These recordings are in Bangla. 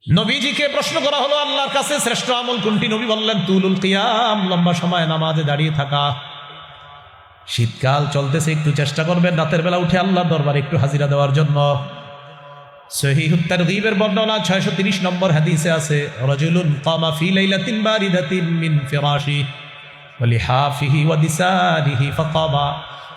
নবীজিকে প্রশ্ন করা হলো আল্লাহর কাছে শ্রেষ্ঠ আমল কোনটি? নবী বললেন তুলুল কিয়াম, লম্বা সময় নামাজে দাঁড়িয়ে থাকা। শীতকাল চলতেছে, একটু চেষ্টা করবেন রাতের বেলা উঠে আল্লাহর দরবারে একটু হাজিরা দেওয়ার জন্য। সহিহুত তারগীবের বর্ণনা 630 নম্বর হাদিসে আছে, রাজুলুন কামা ফি লাইলাতিন বারিদাতিন মিন ফিরাশি ওয়া লিহাফিহি ওয়া দিসারিহি ফাকাবা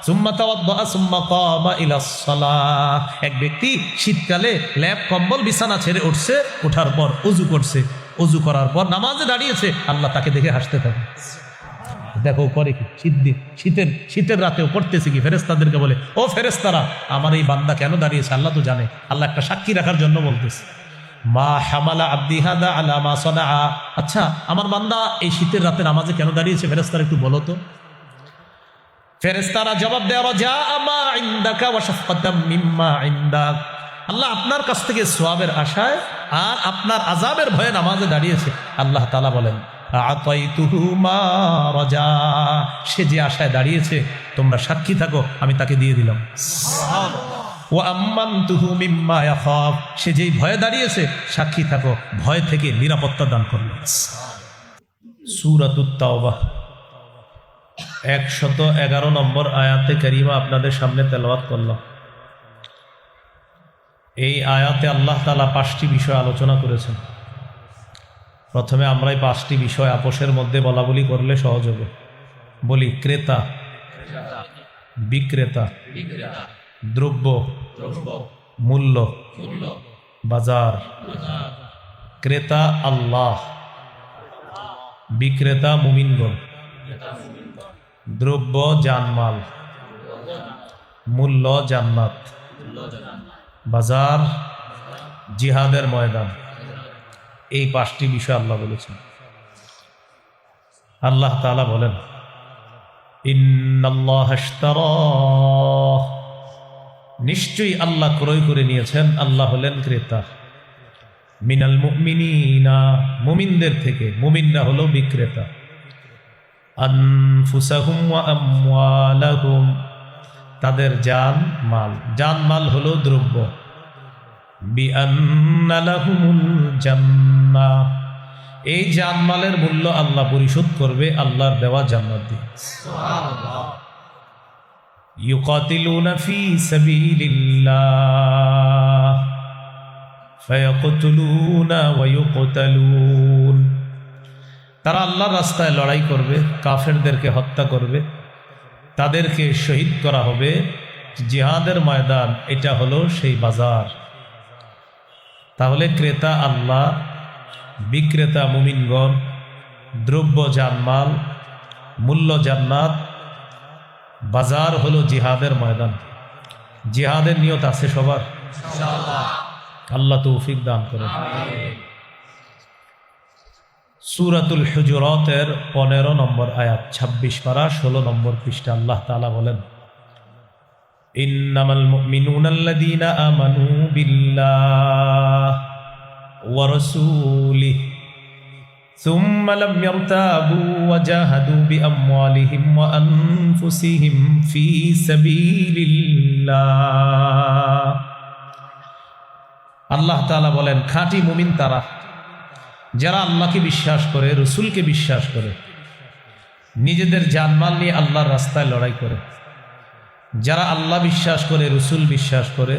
সুম্মা তাওয়াদ্দা সুম্মা কামা ইলাস সালাহ। এক ব্যক্তি শীতকালে ল্যাপ কম্বল বিছানা ছেড়ে উঠছে, ওঠার পর ওযু করছে, ওযু করার পর নামাজে দাঁড়িয়েছে, আল্লাহ তাকে দেখে হাসতে থাকে। দেখো করে কি, শীতের রাতেও পড়তেছে কি, ফেরেশতাদেরকে বলে, ও ফেরেশতারা, আমার এই বান্দা কেন দাঁড়িয়েছে আল্লাহ তো জানে। আল্লাহ একটা সাক্ষী রাখার জন্য বলতেছে, মা হামালা আব্দি হাদা আলা মা সানা। আচ্ছা, আমার বান্দা এই শীতের রাতে নামাজে কেন দাঁড়িয়েছে ফেরেশতারা একটু বলো তো। ফেরেশতারা জবাব দেয়, রাজা মা ইনদাকা ওয়া শাফকাতাম মিম্মা ইনদাক। আল্লাহ আপনার কাছ থেকে সওয়াবের আশায় আর আপনার আযাবের ভয়ে নামাজে দাঁড়িয়েছে। আল্লাহ তাআলা বলেন, আতাইতুহু মা রাজা, সে যে আশায় দাঁড়িয়েছে তোমরা সাক্ষী থাকো, আমি তাকে দিয়ে দিলাম। ওয়া আম্মানতুহু মিম্মা ইয়াখাফ, সে যেই ভয়ে দাঁড়িয়েছে সাক্ষী থাকো, ভয় থেকে নিরাপত্তা দান করলাম। সূরাতুত তাওবা 111 নম্বর আয়াতে কারিমা আপনাদের সামনে তেলাওয়াত করলাম। এই আয়াতে আল্লাহ তাআলা 5টি বিষয় আলোচনা করেছেন। প্রথমে আমরা এই 5টি বিষয় আপোষের মধ্যে বলা বলি করলে সহজ হবে। বলি, ক্রেতা, বিক্রেতা, দ্রব্য, মূল্য, বাজার। ক্রেতা আল্লাহ, বিক্রেতা মুমিনগণ, দ্রব্য জানমাল, মূল্য জান্নাত, বাজার জিহাদের ময়দান। এই 5টি বিষয় আল্লাহ বলেছেন। আল্লাহ তাআলা বলেন, ইন্নাল্লাহা ইশতারা, নিশ্চয়ই আল্লাহ ক্রয় করে নিয়েছেন, আল্লাহ হলেন ক্রেতা। মিনাল মুমিনিনা, মুমিনদের থেকে, মুমিনরা হলো বিক্রেতা। আনফুসাহুম ওয়া আমওয়ালাহুম, তাদের জানমাল হলো দ্রব্য। বিআন্না লাহুমুল জান্নাহ, এই জানমালের মূল্য আল্লাহ পরিশোধ করবে আল্লাহর দেওয়া জান্নাত দিয়ে। সুবহানাল্লাহ। ইউকাতিলুনা ফি সাবিলিল্লাহ ফায়াকতুলুনা ওয়া ইউকতালুন, তারা আল্লাহর রাস্তায় লড়াই করবে, কাফেরদেরকে হত্যা করবে, তাদেরকে শহীদ করা হবে। জিহাদের ময়দান এটা হলো সেই বাজার। তাহলে ক্রেতা আল্লাহ, বিক্রেতা মুমিনগণ, দ্রব্য জানমাল, মূল্য জান্নাত, বাজার হলো জিহাদের ময়দান। জিহাদের নিয়ত আছে সবার ইনশাআল্লাহ। আল্লাহ তৌফিক দান করেন। সূরাতুল হুজুরাতের 15 নম্বর আয়াত, 26 পারা 16 নম্বর পৃষ্ঠা। আল্লাহ তাআলা বলেন, ইন্নামাল মুমিনুনাল্লাযীনা আমানু বিল্লাহি ওয়া রাসূলিহি সুম্মা লাম ইয়ারতাবু ওয়া জাহাদু বিআমওয়ালিহিম ওয়া আনফুসিহিম ফি সাবিলিল্লাহ। আল্লাহ তাআলা বলেন, খাঁটি মুমিন তারা যারা আল্লাহকে বিশ্বাস করে, রসুলকে বিশ্বাস করে, নিজেদের জানমাল নিয়ে আল্লাহর রাস্তায় লড়াই করে। যারা আল্লাহ বিশ্বাস করে, রসুল বিশ্বাস করে,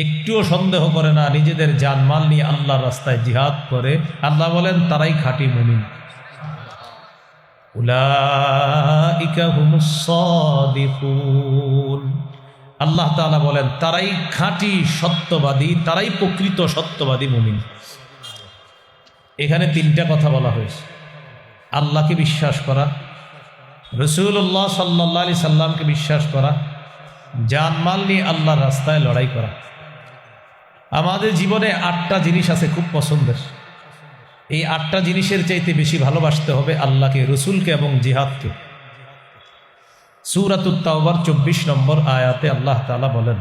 একটুও সন্দেহ করে না, নিজেদের জানমাল নিয়ে আল্লাহর রাস্তায় জিহাদ করে, আল্লাহ বলেন তারাই খাঁটি মুমিন। উলাইকা হুমুস সাদিকুন, আল্লাহ তাআলা বলেন তারাই খাঁটি সত্যবাদী, তারাই প্রকৃত সত্যবাদী মুমিন। এখানে 3টা কথা বলা হয়েছে। আল্লাহকে বিশ্বাস করা, রাসূলুল্লাহ সাল্লাল্লাহু আলাইহি সাল্লামকে বিশ্বাস করা, জানমাল নিয়ে আল্লাহর রাস্তায় লড়াই করা। আমাদের জীবনে 8টা জিনিস আছে খুব পছন্দের। এই 8টা জিনিসের চাইতে বেশি ভালোবাসতে হবে আল্লাহকে, রসুলকে এবং জিহাদকে। সূরাতুত তাওবার 24 নম্বর আয়াতে আল্লাহ তাআলা বলেন,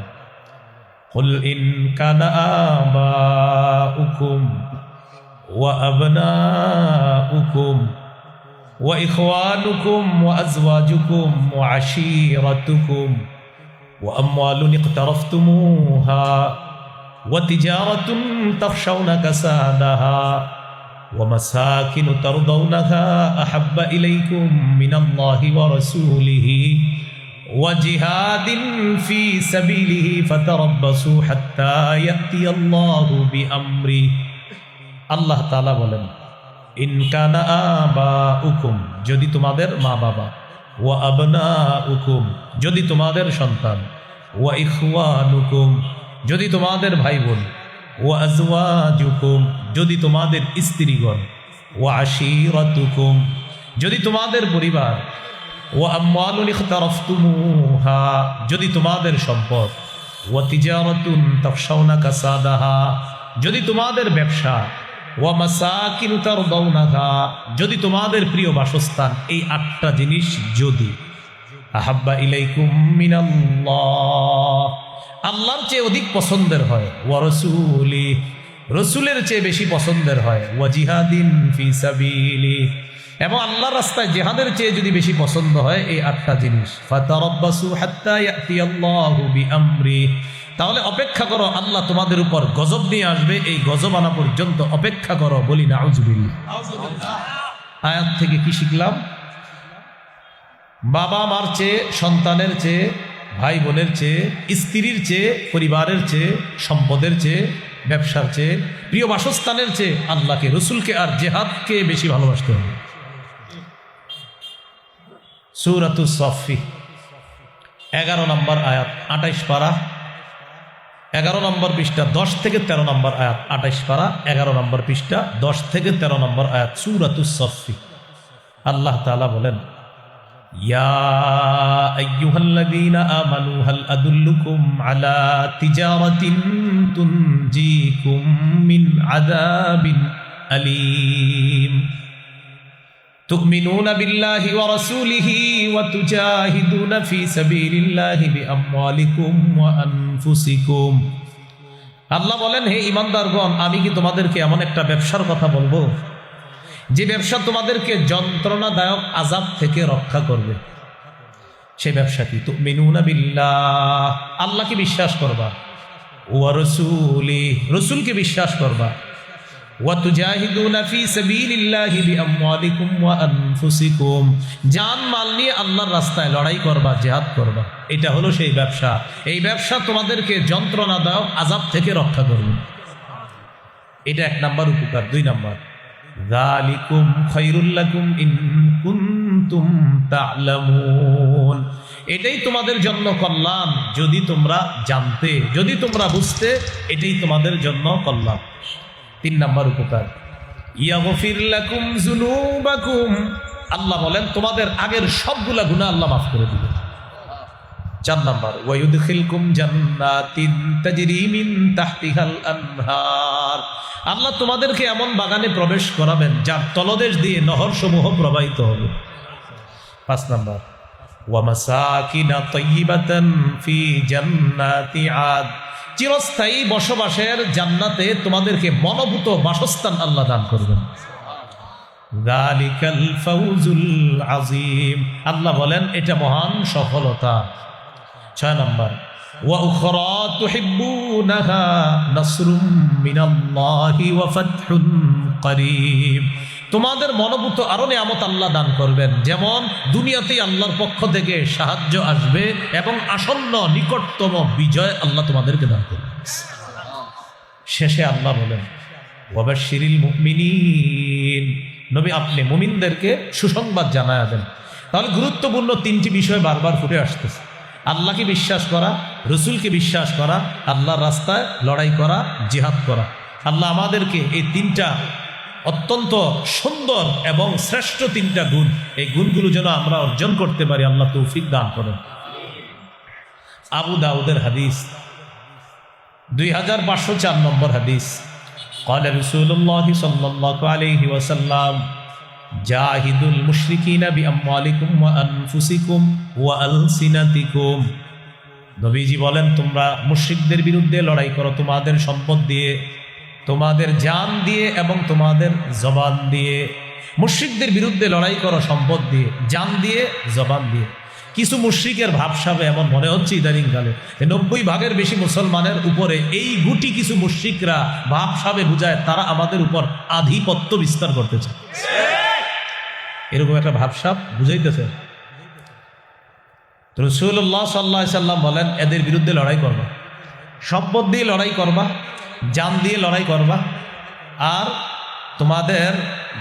কুল ইন কানা আবাউকুম ওয়া আবনাউকুম ওয়া ইখওয়ানুকুম ওয়া আজওয়াজুকুম ওয়া আশীরাতুকুম ওয়া আমওয়ালুন ইকতারাফতুমুহা ওয়া তিজারাতুন তাখশাউনা কাসাদাহা ওয়া মাসাকিনু তারদাউনাহা আহাব্বা ইলাইকুম মিনাল্লাহি ওয়া রাসূলিহি ওয়া জিহাদিন ফি সাবিলিহি ফাতারাব্বাসু হাত্তা ইয়াতিয়াল্লাহু বিআমরি। আল্লাহ তাআলা বলেন, ইন কানা আবাউকুম, যদি তোমাদের মা বাবা, ওয়া আবনাউকুম, যদি তোমাদের সন্তান, ওয়া ইখওয়ানুকুম, যদি তোমাদের ভাই বোন, ওয়া আজওয়াজুকুম, যদি তোমাদের স্ত্রীগণ, ওয়া আশীরাতুকুম, যদি তোমাদের পরিবার, ওয়া আমওয়ালুন ইখতারাফতুমুহা, যদি তোমাদের সম্পদ, ওয়া তিজারাতুন তাখশাউনা কাসাদাহা, যদি তোমাদের ব্যবসা, ওয়া মাসাকিনু তারদাউনাহা, যদি তোমাদের প্রিয় বাসস্থান। এই 8টা জিনিস যদি আহাব্বা ইলাইকুম মিনাল্লাহ, আল্লাহর চেয়ে অধিক পছন্দের হয়, ওয়া রাসূলি, রসুলের চেয়ে বেশি পছন্দের হয়, ওয়া জিহাদিন ফি সাবিলি, এবং আল্লাহর রাস্তায় জিহাদের চেয়ে যদি বেশি পছন্দ হয় এই 8টা জিনিস, ফাতারাব্বাসু হাত্তা ইয়াতিয়াল্লাহু বিআমরি, তাহলে অপেক্ষা করো, আল্লাহ তোমাদের উপর গজব নিয়ে আসবে, এই গজব আনা পর্যন্ত অপেক্ষা করো। বলি নাউযুবিল্লাহ। আয়াত থেকে কি শিখলাম? বাবা মার চেয়ে, সন্তানের চেয়ে, ভাই বোনের চেয়ে, স্ত্রীর চেয়ে, পরিবারের চেয়ে, সম্পদের চেয়ে, ব্যবসার চেয়ে, প্রিয় বাসস্থানের চেয়ে আল্লাহকে, রসুলকে আর জিহাদকে বেশি ভালোবাসতে হবে। সূরাতুস সাফফি 11 নম্বর আয়াত, 28 পারা, 11 নম্বর পৃষ্ঠা, 10 থেকে 13 নম্বর আয়াত, 28 পারা 11 নম্বর পৃষ্ঠা, 10 থেকে 13 নম্বর আয়াত, সূরাতুস সাফফি। আল্লাহ তাআলা বলেন, ইয়া আইয়ুহাল্লাযীনা আমানু হাল আদুল্লুকুম আলা তিজারাতিন তুনজিকুম মিন আযাবিন আলীম তুমিনুনা বিল্লাহি ওয়া রাসূলিহি ওয়া তুজাহিদুনা ফি সাবিলিল্লাহি বিআমওয়ালিকুম ওয়া আনফুসিকুম। আল্লাহ বলেন, হে ঈমানদারগণ, আমি কি তোমাদেরকে এমন একটা ব্যবসার কথা বলবো যে ব্যবসা তোমাদেরকে যন্ত্রণাদায়ক আযাব থেকে রক্ষা করবে। সেই ব্যবসা কি? তুমিনুনা বিল্লাহ, আল্লাহকে বিশ্বাস করবা, ওয়া রাসূলি, রাসূলকে বিশ্বাস করবা, ওয়া তুজাহিদুনা ফি সাবিলিল্লাহি বিআমওয়ালিকুম ওয়া আনফুসিকুম, জান মাল নিয়ে আল্লাহর রাস্তায় লড়াই করবা, জিহাদ করবা। এটা হলো সেই ব্যবসা। এই ব্যবসা তোমাদেরকে যন্ত্রণাদায়ক আযাব থেকে রক্ষা করবে। এটা 1 নাম্বার উপকার। 2 নাম্বার, যালিকুম খায়রুল লাকুম ইন কুনতুম তা'লামুন, এটাই তোমাদের জন্য কল্যাণ যদি তোমরা জানতে, যদি তোমরা বুঝতে, এটাই তোমাদের জন্য কল্যাণ। 3 নাম্বার উপকার, ইয়াগফির লাকুম যুনুবাকুম, আল্লাহ বলেন তোমাদের আগের সবগুলা গুনাহ আল্লাহ মাফ করে দিবেন। 4 নাম্বার, ওয়া ইউদখিলকুম জান্নাতিন তাজরি মিন তাহতিহাল আনহার, আল্লাহ তোমাদেরকে এমন বাগানে প্রবেশ করাবেন যার তলদেশ দিয়ে নহর সমূহ প্রবাহিত হবে। 5 নাম্বার, ওয়া মাসাকিনা তাইয়্যিবাতান ফি জান্নাতি আদ, চিরস্থায়ী বসবাসের জান্নাতে তোমাদেরকে মনোভূত বাসস্থান আল্লাহ দান করবেন। যালিকাল ফাউজুল আযীম, আল্লাহ বলেন এটা মহান সফলতা। 6 নাম্বার, ওয়া উখরা তুহিব্বুনাহা নাসরুম মিনাল্লাহি ওয়া ফাতহুন করিব, তোমাদের মনোভূত আরো নিয়ামত আল্লাহ দান করবেন, যেমন দুনিয়াতেই আল্লাহর পক্ষ থেকে সাহায্য আসবে এবং আসন্ন নিকটতম বিজয় আল্লাহ তোমাদেরকে দান করবেন। শেষে আল্লাহ বলেন, ওয়াবাশশিরিল মুমিনিন, নবী আপনি মুমিনদেরকে সুসংবাদ জানায়া দেন। তাহলে গুরুত্বপূর্ণ 3টি বিষয় বারবার ফুটে আসতেছে। আল্লাহকে বিশ্বাস করা, রসুলকে বিশ্বাস করা, আল্লাহর রাস্তায় লড়াই করা, জিহাদ করা। আল্লাহ আমাদেরকে এই 3টা অত্যন্ত সুন্দর এবং শ্রেষ্ঠ 3টা গুণ, এই গুণগুলো যেন আমরা অর্জন করতে পারি, আল্লাহ তৌফিক দান করেন। আবু দাউদের হাদিস 2504 নম্বর হাদিস, قال رسول الله صلى الله عليه وسلم জাহিদুল মুশরিকিনা বিআমওয়ালিকুম ওয়া আনফুসিকুম ওয়া আলসিনাতিকুম, নবীজি বলেন তোমরা মুশরিকদের বিরুদ্ধে লড়াই করো তোমাদের সম্পদ দিয়ে, তোমাদের জান দিয়ে এবং তোমাদের জবান দিয়ে। মুশরিকদের বিরুদ্ধে লড়াই করো সম্পদ দিয়ে, জান দিয়ে, জবান দিয়ে। কিছু মুশরিকের ভাবসাবে এমন মনে হচ্ছে ইদানিং কালে 90% বেশি মুসলমানের উপরে এই গুটি কিছু মুশরিকরা ভাবসাবে বুঝায় তারা আমাদের উপর আধিপত্য বিস্তার করতে চায়। এরকম একটা ভাবসাব বুঝাইতেছে। রাসূলুল্লাহ সাল্লাল্লাহু আলাইহি সাল্লাম বলেন, এদের বিরুদ্ধে লড়াই করবা, সম্পদ দিয়ে লড়াই করবা, জান দিয়ে লড়াই করবা, আর তোমাদের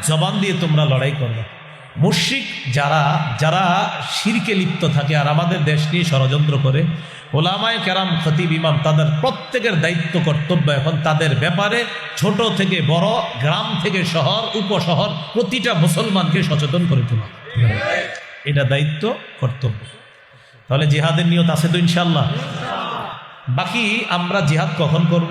জবান দিয়ে তোমরা লড়াই করবা। মুশরিক যারা যারা শিরকে লিপ্ত থাকে আর আমাদের দেশ নিয়ে ষড়যন্ত্র করে, ওলামায়ে কেরাম, খতিব, ইমাম, তাদের প্রত্যেকের দায়িত্ব কর্তব্য এখন তাদের ব্যাপারে ছোট থেকে বড়, গ্রাম থেকে শহর, উপশহর, প্রতিটা মুসলমানকে সচেতন করে তোলা। এটা দায়িত্ব কর্তব্য। তাহলে জিহাদের নিয়ত আছে তো ইনশাআল্লাহ। বাকি আমরা জিহাদ কখন করব?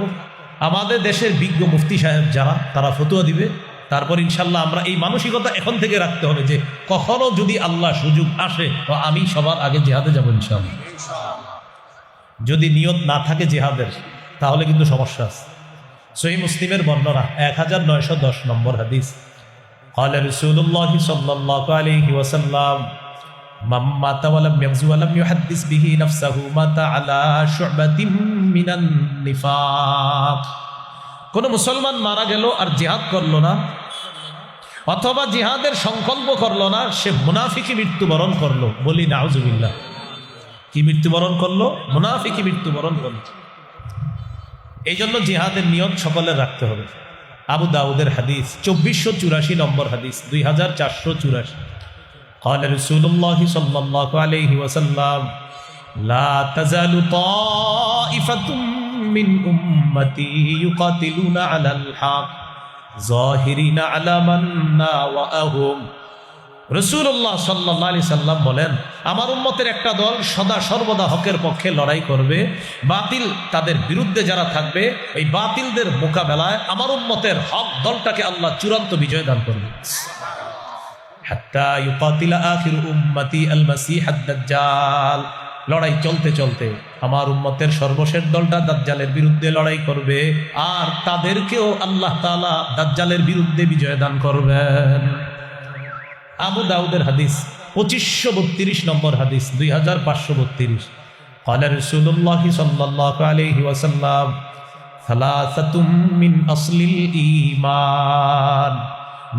আমাদের দেশের বিজ্ঞ মুফতি সাহেব যারা, তারা ফতোয়া দিবে, তারপর ইনশাল্লাহ আমরা এই মানসিকতা এখন থেকে রাখতে হবে যে কখনো যদি আল্লাহ সুযোগ আসে তো আমি সবার আগে জিহাদে যাব ইনশাআল্লাহ। যদি নিয়ত না থাকে জিহাদের তাহলে কিন্তু সমস্যা আছে। সহিহ মুসলিমের বর্ণনা 1910 নম্বর হাদিস, قال رسول الله صلى الله عليه وسلم من مات ولم يغزو ولم يحدث به نفسه مات على شعبة من النفاق। কোন মুসলমান মারা গেল আর জিহাদ করলো না, অথবা জিহাদের সংকল্প করলো না, সে মুনাফিকি মৃত্যুবরণ করলো। বলি নাউজুবিল্লাহ। কি মৃত্যুবরণ করলো? মুনাফিকি মৃত্যুবরণ করলো। এই জন্য জিহাদের নিয়ত সকলের রাখতে হবে। আবু দাউদের হাদিস 2484 নম্বর হাদিস, 2484। قال رسول الله صلى الله عليه وسلم لا تزال طائفة من أمتي يقاتلون على الحق ظاهرين على من ناوأهم। রাসূলুল্লাহ সাল্লাল্লাহু আলাইহি সাল্লাম বলেন, আমার উম্মতের একটা দল সদা সর্বদা হকের পক্ষে লড়াই করবে, বাতিল তাদের বিরুদ্ধে যারা থাকবে ওই বাতিলদের মোকাবেলায় আমার উম্মতের হক দলটাকে আল্লাহ চূড়ান্ত বিজয় দান করবে। হাত্তা ইউকাতিলা আখির উম্মতি আল মাসিহ আদ-দাজ্জাল। লড়াই চলতে চলতে আমার উম্মতের সর্বশেষ দলটা দাজ্জালের বিরুদ্ধে লড়াই করবে, আর তাদেরকেও আল্লাহ তাআলা দাজ্জালের বিরুদ্ধে বিজয় দান করবেন। আবু দাউদের হাদিস 2532 নম্বর হাদিস, 2532। قال رسول الله صلى الله عليه وسلم ثلاثة من أصل الإيمان।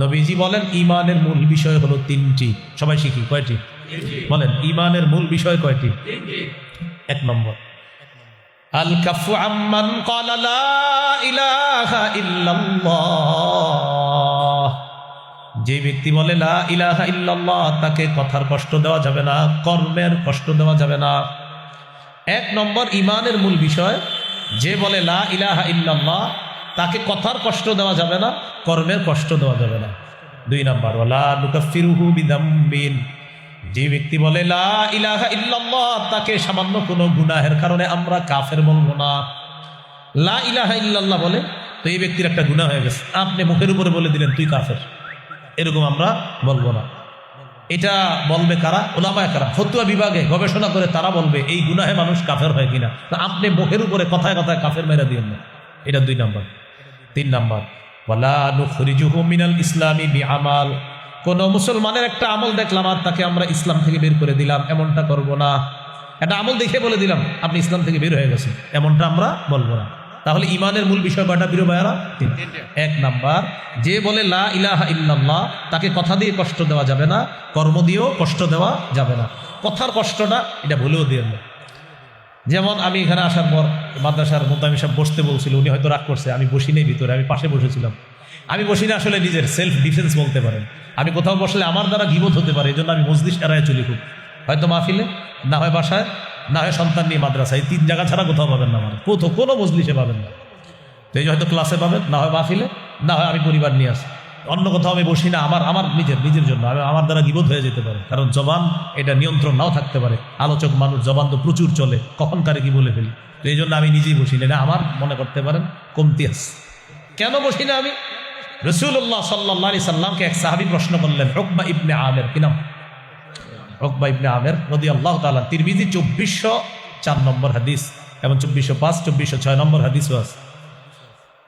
নবীজি বলেন ঈমানের মূল বিষয় হলো তিনটি। সবাই শিখি, কয়টি? বলেন, ঈমানের মূল বিষয় কয়টি? এক নম্বর, আল কাফু আম্মান ক্বালা লা ইলাহা ইল্লাল্লাহ। যে ব্যক্তি বলে লা ইলাহা ইল্লাল্লাহ, তাকে কথার কষ্ট দেওয়া যাবে না, কর্মের কষ্ট দেওয়া যাবে না। এক নম্বর ঈমানের মূল বিষয়, যে বলে লা ইলাহা ইল্লাল্লাহ তাকে কথার কষ্ট দেওয়া যাবে না, কর্মের কষ্ট দেওয়া যাবে না। দুই নম্বর, ওয়ালা নুকাফিরুহু বিযামবিন। যে ব্যক্তি বলে লা ইলাহা ইল্লাল্লাহ তাকে সামান্য কোনো গুনাহের কারণে আমরা কাফের বলবো না। লা ইলাহা ইল্লাল্লাহ বলে তো এই ব্যক্তির একটা গুনাহ হয়ে গেছে, আপনি মুখের উপরে বলে দিলেন তুই কাফের, এরকম আমরা বলবো না। এটা বলবে কারা? উলামায়ে কেরাম, ফতোয়া বিভাগে গবেষণা করে তারা বলবে এই গুনাহে মানুষ কাফের হয় কিনা। তো আপনি মুখের উপরে কথায় কথায় কাফের মেরে দিয়েন না। এটা দুই নম্বর। তিন নম্বর, ওয়ালা নুখরিজুহু মিনাল ইসলামি বিআমাল। কোন মুসলমানের একটা আমল দেখলাম আর তাকে আমরা ইসলাম থেকে বের করে দিলাম, এমনটা করব না। একটা আমল দেখে বলে দিলাম আপনি ইসলাম থেকে বের হয়ে গেছেন, এমনটা আমরা বলবো না। তাহলে ঈমানের মূল বিষয় কয়টা প্রিয় ভাইয়ারা? এক নাম্বার, যে বলে লা ইলাহা ইল্লাল্লাহ তাকে কথা দিয়ে কষ্ট দেওয়া যাবে না, কর্ম দিয়েও কষ্ট দেওয়া যাবে না। কথার কষ্টটা এটা ভুলেও দিয়েন না। যেমন আমি এখানে আসার পর মাদ্রাসার মোতামিম সাহেব বসতে বলছিল, উনি হয়তো রাগ করছে, আমি বসি নেই ভিতরে, আমি পাশে বসেছিলাম। আমি বসি না আসলে নিজের সেলফ ডিফেন্স বলতে পারেন। আমি কোথাও বসলে আমার দ্বারা গীবত হতে পারে, এই জন্য আমি মজলিস এড়ায় চলি খুব। হয়তো মাহফিলে, না হয় বাসায়, না হয় সন্তান নিয়ে মাদ্রাসায়, এই তিন জায়গা ছাড়া কোথাও পাবেন না, আমার কোনো মজলিসে পাবেন না। তো এই যে হয়তো ক্লাসে পাবেন, না হয় মাহফিলে, না হয় আমি পরিবার নিয়ে আসি। অন্য কোথাও আমি বসি না, আমার নিজের জন্য। আমার দ্বারা গীবত হয়ে যেতে পারে, কারণ জবান এটা নিয়ন্ত্রণ নাও থাকতে পারে। আলোচক মানুষ, জবান তো প্রচুর চলে, কখন কারে কি বলে ফেলি। তো এই জন্য আমি নিজেই বসি না, এটা আমার মনে করতে পারেন কমতি আছে। কেন বসি না আমি? রাসূলুল্লাহ সাল্লাল্লাহু আলাইহি সাল্লামকে এক সাহাবী প্রশ্ন করলেন, উকবা ইবনে আমের। কি নাম? উকবা ইবনে আমের রাদিয়াল্লাহু তাআলা। তিরমিজি 2404 নম্বর হাদিস এবং 2405, 2406 নম্বর হাদিসও আছে।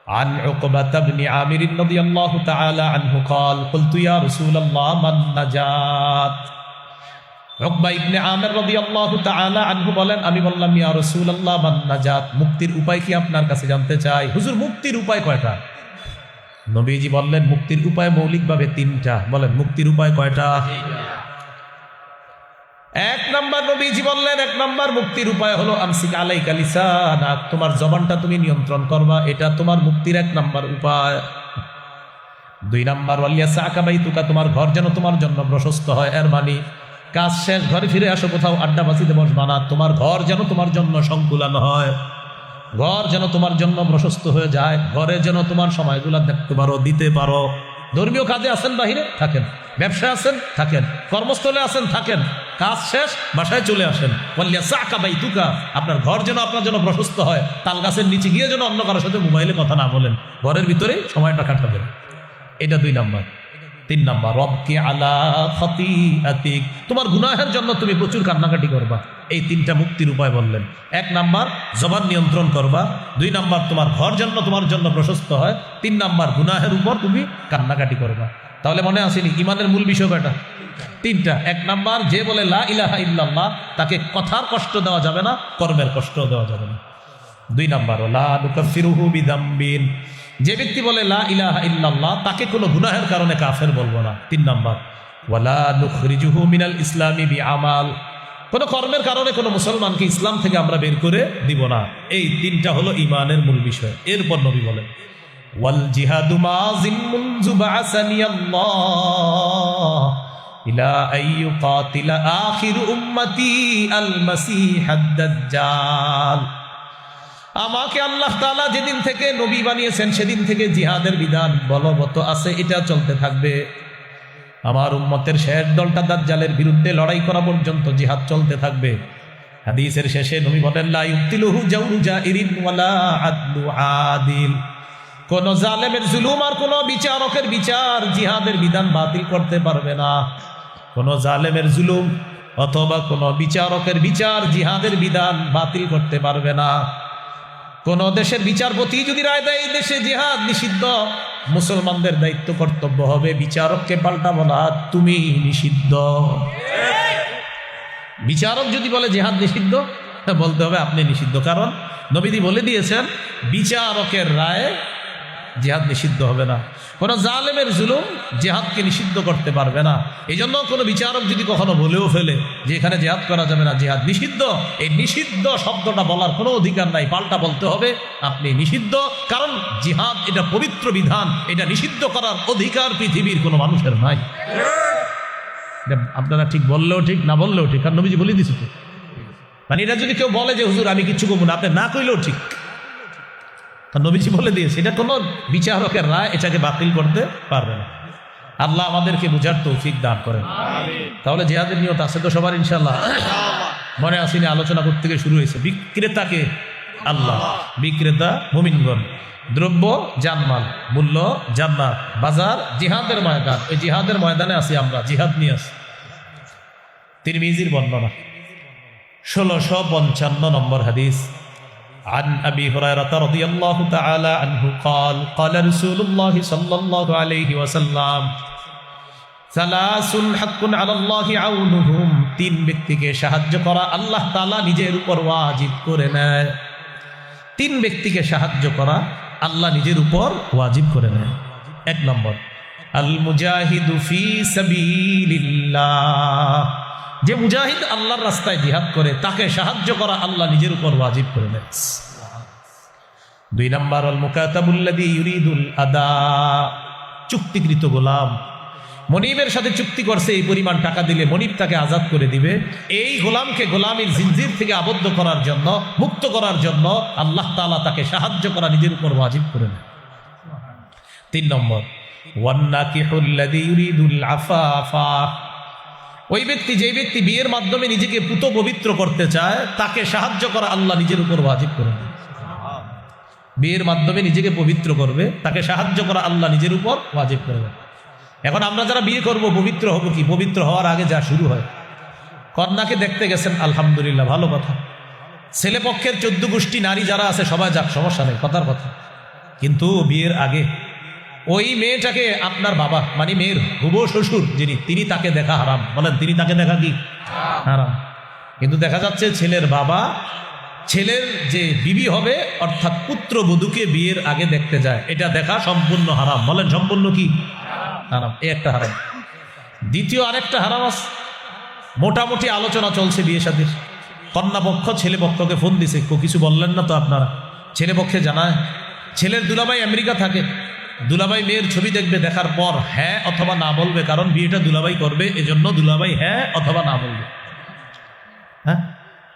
عن عقبة بن عامر رضي الله تعالى عنه قال قلت يا رسول الله ما النجاة। উকবা ইবনে আমির রাদিয়াল্লাহু তাআলা আনহু বলেন, আমি বললাম ইয়া রাসূলুল্লাহ মান নাজাত, মুক্তির উপায় কি আপনার কাছে জানতে চাই। হুজুর মুক্তির উপায় কয়টা? নবীজি বললেন মুক্তির উপায় মৌলিকভাবে তিনটা। বলেন মুক্তির উপায় কয়টা? এক নাম্বার নবীজি বললেন, এক নাম্বার মুক্তির উপায় হলো আমসিক আলাইকা লিসানাক, তোমার জবানটা তুমি নিয়ন্ত্রণ করবা, এটা তোমার মুক্তির এক নাম্বার উপায়। দুই নাম্বার ওয়ালিয়াসাকা বাইতুকা, তোমার ঘর যেন তোমার জন্য প্রশস্ত হয়। এর মানে কাজ শেষ ঘরে ফিরে আসো, কোথাও আড্ডা বাসিতে বসবা না, তোমার ঘর যেন তোমার জন্য সংকুলান হয়, ঘর যেন তোমার জন্য প্রশস্ত হয়ে যায়, ঘরে যেন তোমার সময়গুলো দেখতে পারো, দিতে পারো। ধর্মীয় কাজে আছেন, বাহিরে থাকেন, ব্যবসা আছেন থাকেন, কর্মস্থলে আছেন থাকেন, কাজ শেষ বাসায় চলে আসেন। ওয়ালিয়াসাকা বাইতুকা, আপনার ঘর যেন আপনার জন্য প্রশস্ত হয়, তাল গাছের নিচে গিয়ে যেন অন্য কারোর সাথে মোবাইলে কথা না বলেন, ঘরের ভিতরে সময়টা কাটাবেন। এটা দুই নাম্বার। তিন নাম্বার রবকি আলা খাতিআতিক, তোমার গুনাহের জন্য তুমি প্রচুর কান্নাকাটি করবা। এই তিনটা মুক্তির উপায় বললেন। এক নাম্বার জবান নিয়ন্ত্রণ করবা, দুই নাম্বার তোমার ঘর জন্য তোমার জন্য প্রশস্ত হয়, তিন নাম্বার গুনাহের উপর তুমি কান্নাকাটি করবা। তাহলে মনে আসেনি ইমানের মূল বিষয় কয়টা? তিনটা। এক নাম্বার, যে বলে লা ইলাহা ইল্লাল্লাহ তাকে কথার কষ্ট দেওয়া যাবে না, কর্মের কষ্ট দেওয়া যাবে না। দুই নাম্বার লা নুকাফিরুহু বিযামবিন, যে ব্যক্তি বলে লা ইলাহা ইল্লাল্লাহ তাকে কোনো গুনাহের কারণে কাফের বলবো না। তিন নাম্বার ওয়ালা নুখরিজুহু মিনাল ইসলামি বিআমাল, কোনো কর্মের কারণে কোনো মুসলমানকে ইসলাম থেকে আমরা বের করে দিব না। এই তিনটা হলো ইমানের মূল বিষয়। এরপর নবী বলেন ওয়াল জিহাদু মাযিন মুনযু বা'সানি আল্লাহ ইলা আইয়ুকাতিলা আখির উম্মতি আল মাসিহাদ দাজ্জাল, আমাকে আল্লাহ তাআলা যেদিন থেকে নবী বানিয়েছেন সেদিন থেকে জিহাদের বিধান বলবৎ আছে, এটা চলতে থাকবে। আমার উম্মতের শেষ দলটা দাজ্জালের বিরুদ্ধে লড়াই করা পর্যন্ত জিহাদ চলতে থাকবে। হাদিসের শেষে নবী বলেন লা ইউতিলুহু জাওরু জাইরিন ওয়ালা আদলু আদিল, কোন জালেমের জুলুম আর কোন বিচারকের বিচার জিহাদের বিধান বাতিল করতে পারবে না। কোন জালেমের জুলুম অথবা কোন বিচারকের বিচার জিহাদের বিধান বাতিল করতে পারবে না। কোন দেশের বিচারপতি যদি রায় দেয় এই দেশে জিহাদ নিষিদ্ধ, মুসলমানদের দায়িত্ব কর্তব্য হবে বিচারককে পাল্টা বলা তুমি নিষিদ্ধ। বিচারক যদি বলে জিহাদ নিষিদ্ধ, বলতে হবে আপনি নিষিদ্ধ, কারণ নবীজি বলে দিয়েছেন বিচারকের রায়ে জিহাদ নিষিদ্ধ হবে না। কোন জালেমের জুলুম জিহাদকে নিষিদ্ধ করতে পারবে না। এই জন্য কোনো বিচারক যদি কখনো বলেও ফেলে যে এখানে জিহাদ করা যাবে না, জিহাদ নিষিদ্ধ, এই নিষিদ্ধ শব্দটা বলার কোনো অধিকার নাই, পাল্টা বলতে হবে আপনি নিষিদ্ধ, কারণ জিহাদ এটা পবিত্র বিধান, এটা নিষিদ্ধ করার অধিকার পৃথিবীর কোনো মানুষের নাই। আপনারা ঠিক বললেও ঠিক, না বললেও ঠিক, কারণ নবীজি বলে দিয়েছে তো। মানে এটা যদি কেউ বলে যে হুজুর আমি কিচ্ছু করবো না, আপনি না কইলেও ঠিক, নবীজি বলে দিয়েছে, এটা কোনো বিচারকের রায় এটাকে বাতিল করতে পারবে না। আল্লাহ আমাদেরকে বুঝার তৌফিক দান করেন। তাহলে জিহাদের নিয়ত আছে তো সবার ইনশাআল্লাহ? মনে আসেনি আলোচনা করতে গিয়ে শুরু হয়েছে বিক্রেতাকে আল্লাহ, বিক্রেতা মুমিনগণ, দ্রব্য জানমাল, মূল্য জান্নাত, বাজার জিহাদের ময়দান। ওই জিহাদের ময়দানে আছি আমরা, জিহাদ নিয়ে আসি। তিরমিজির বর্ণনা 1655 নম্বর হাদিস। عن أبي هريرة رضي الله تعالى عنه قال قال رسول الله صلى الله عليه وسلم ثلاث حق على الله عونهم, তিন ব্যক্তিকে সাহায্য করা আল্লাহ তাআলা নিজের উপর ওয়াজিব করে নেয়। তিন ব্যক্তিকে সাহায্য করা আল্লাহ নিজের উপর ওয়াজিব করে নেয়। এক নম্বর আল মুজাহিদু ফি সাবিলিল্লাহ, যে মুজাহিদ আল্লাহর রাস্তায় জিহাদ করে তাকে সাহায্য করা আল্লাহ নিজের উপর ওয়াজিব করে নেন। দুই নাম্বার আল মুকাতাবুল্লাযী ইউরিদুল আদা, চুক্তিকৃত গোলাম, মনিবের সাথে চুক্তি করছে এই পরিমাণ টাকা দিলে মনিব তাকে আজাদ করে দিবে, এই গোলামকে গোলামীর জিনজির থেকে আবদ্ধ করার জন্য, মুক্ত করার জন্য আল্লাহ তাআলা তাকে সাহায্য করা নিজের উপর ওয়াজিব করে নেন। তিন নম্বর ওয়ান নাকিহুল্লাযী ইউরিদুল আফাফা, ওই ব্যক্তি, যেই ব্যক্তি বিয়ের মাধ্যমে নিজেকে পুত পবিত্র করতে চায় তাকে সাহায্য করা আল্লাহ নিজের উপর ওয়াজিব করে দেন। বিয়ের মাধ্যমে নিজেকে পবিত্র করবে তাকে সাহায্য করা আল্লাহ নিজের উপর ওয়াজিব করে দেন। এখন আমরা যারা বিয়ে করব পবিত্র হব কি? পবিত্র হওয়ার আগে যা শুরু হয়, কন্যাকে দেখতে গেছেন আলহামদুলিল্লাহ, ভালো কথা। ছেলে পক্ষের 14 গোষ্ঠী নারী যারা আছে সবাই যাক, সমস্যা নেই, কথার কথা। কিন্তু বিয়ের আগে ওই মেয়েটাকে আপনার বাবা মানে মেয়ের হুবো শ্বশুর যিনি, তিনি তাকে দেখা হারাম। বলেন, তিনি তাকে দেখা কি হারাম? কিন্তু দেখা যাচ্ছে ছেলের বাবা ছেলের যে বিবি হবে অর্থাৎ পুত্রবধূকে বিয়ের আগে দেখতে যায়, এটা দেখা সম্পূর্ণ হারাম। বলেন, সম্পূর্ণ কি হারাম? এই একটা হারাম। দ্বিতীয় আরেকটা হারাম আছে, মোটামুটি আলোচনা চলছে বিয়ে শাদীর, কন্যা পক্ষ ছেলে পক্ষকে ফোন দিছে, কিছু বললেন না তো আপনারা? ছেলে পক্ষে জানায়, ছেলের দুলাভাই আমেরিকা থাকে, দুলাভাই মেয়ের ছবি দেখবে, দেখার পর হ্যাঁ অথবা না বলবে, কারণ বিয়েটা দুলাভাই করবে, এজন্য দুলাভাই হ্যাঁ অথবা না বলবে। হ্যাঁ,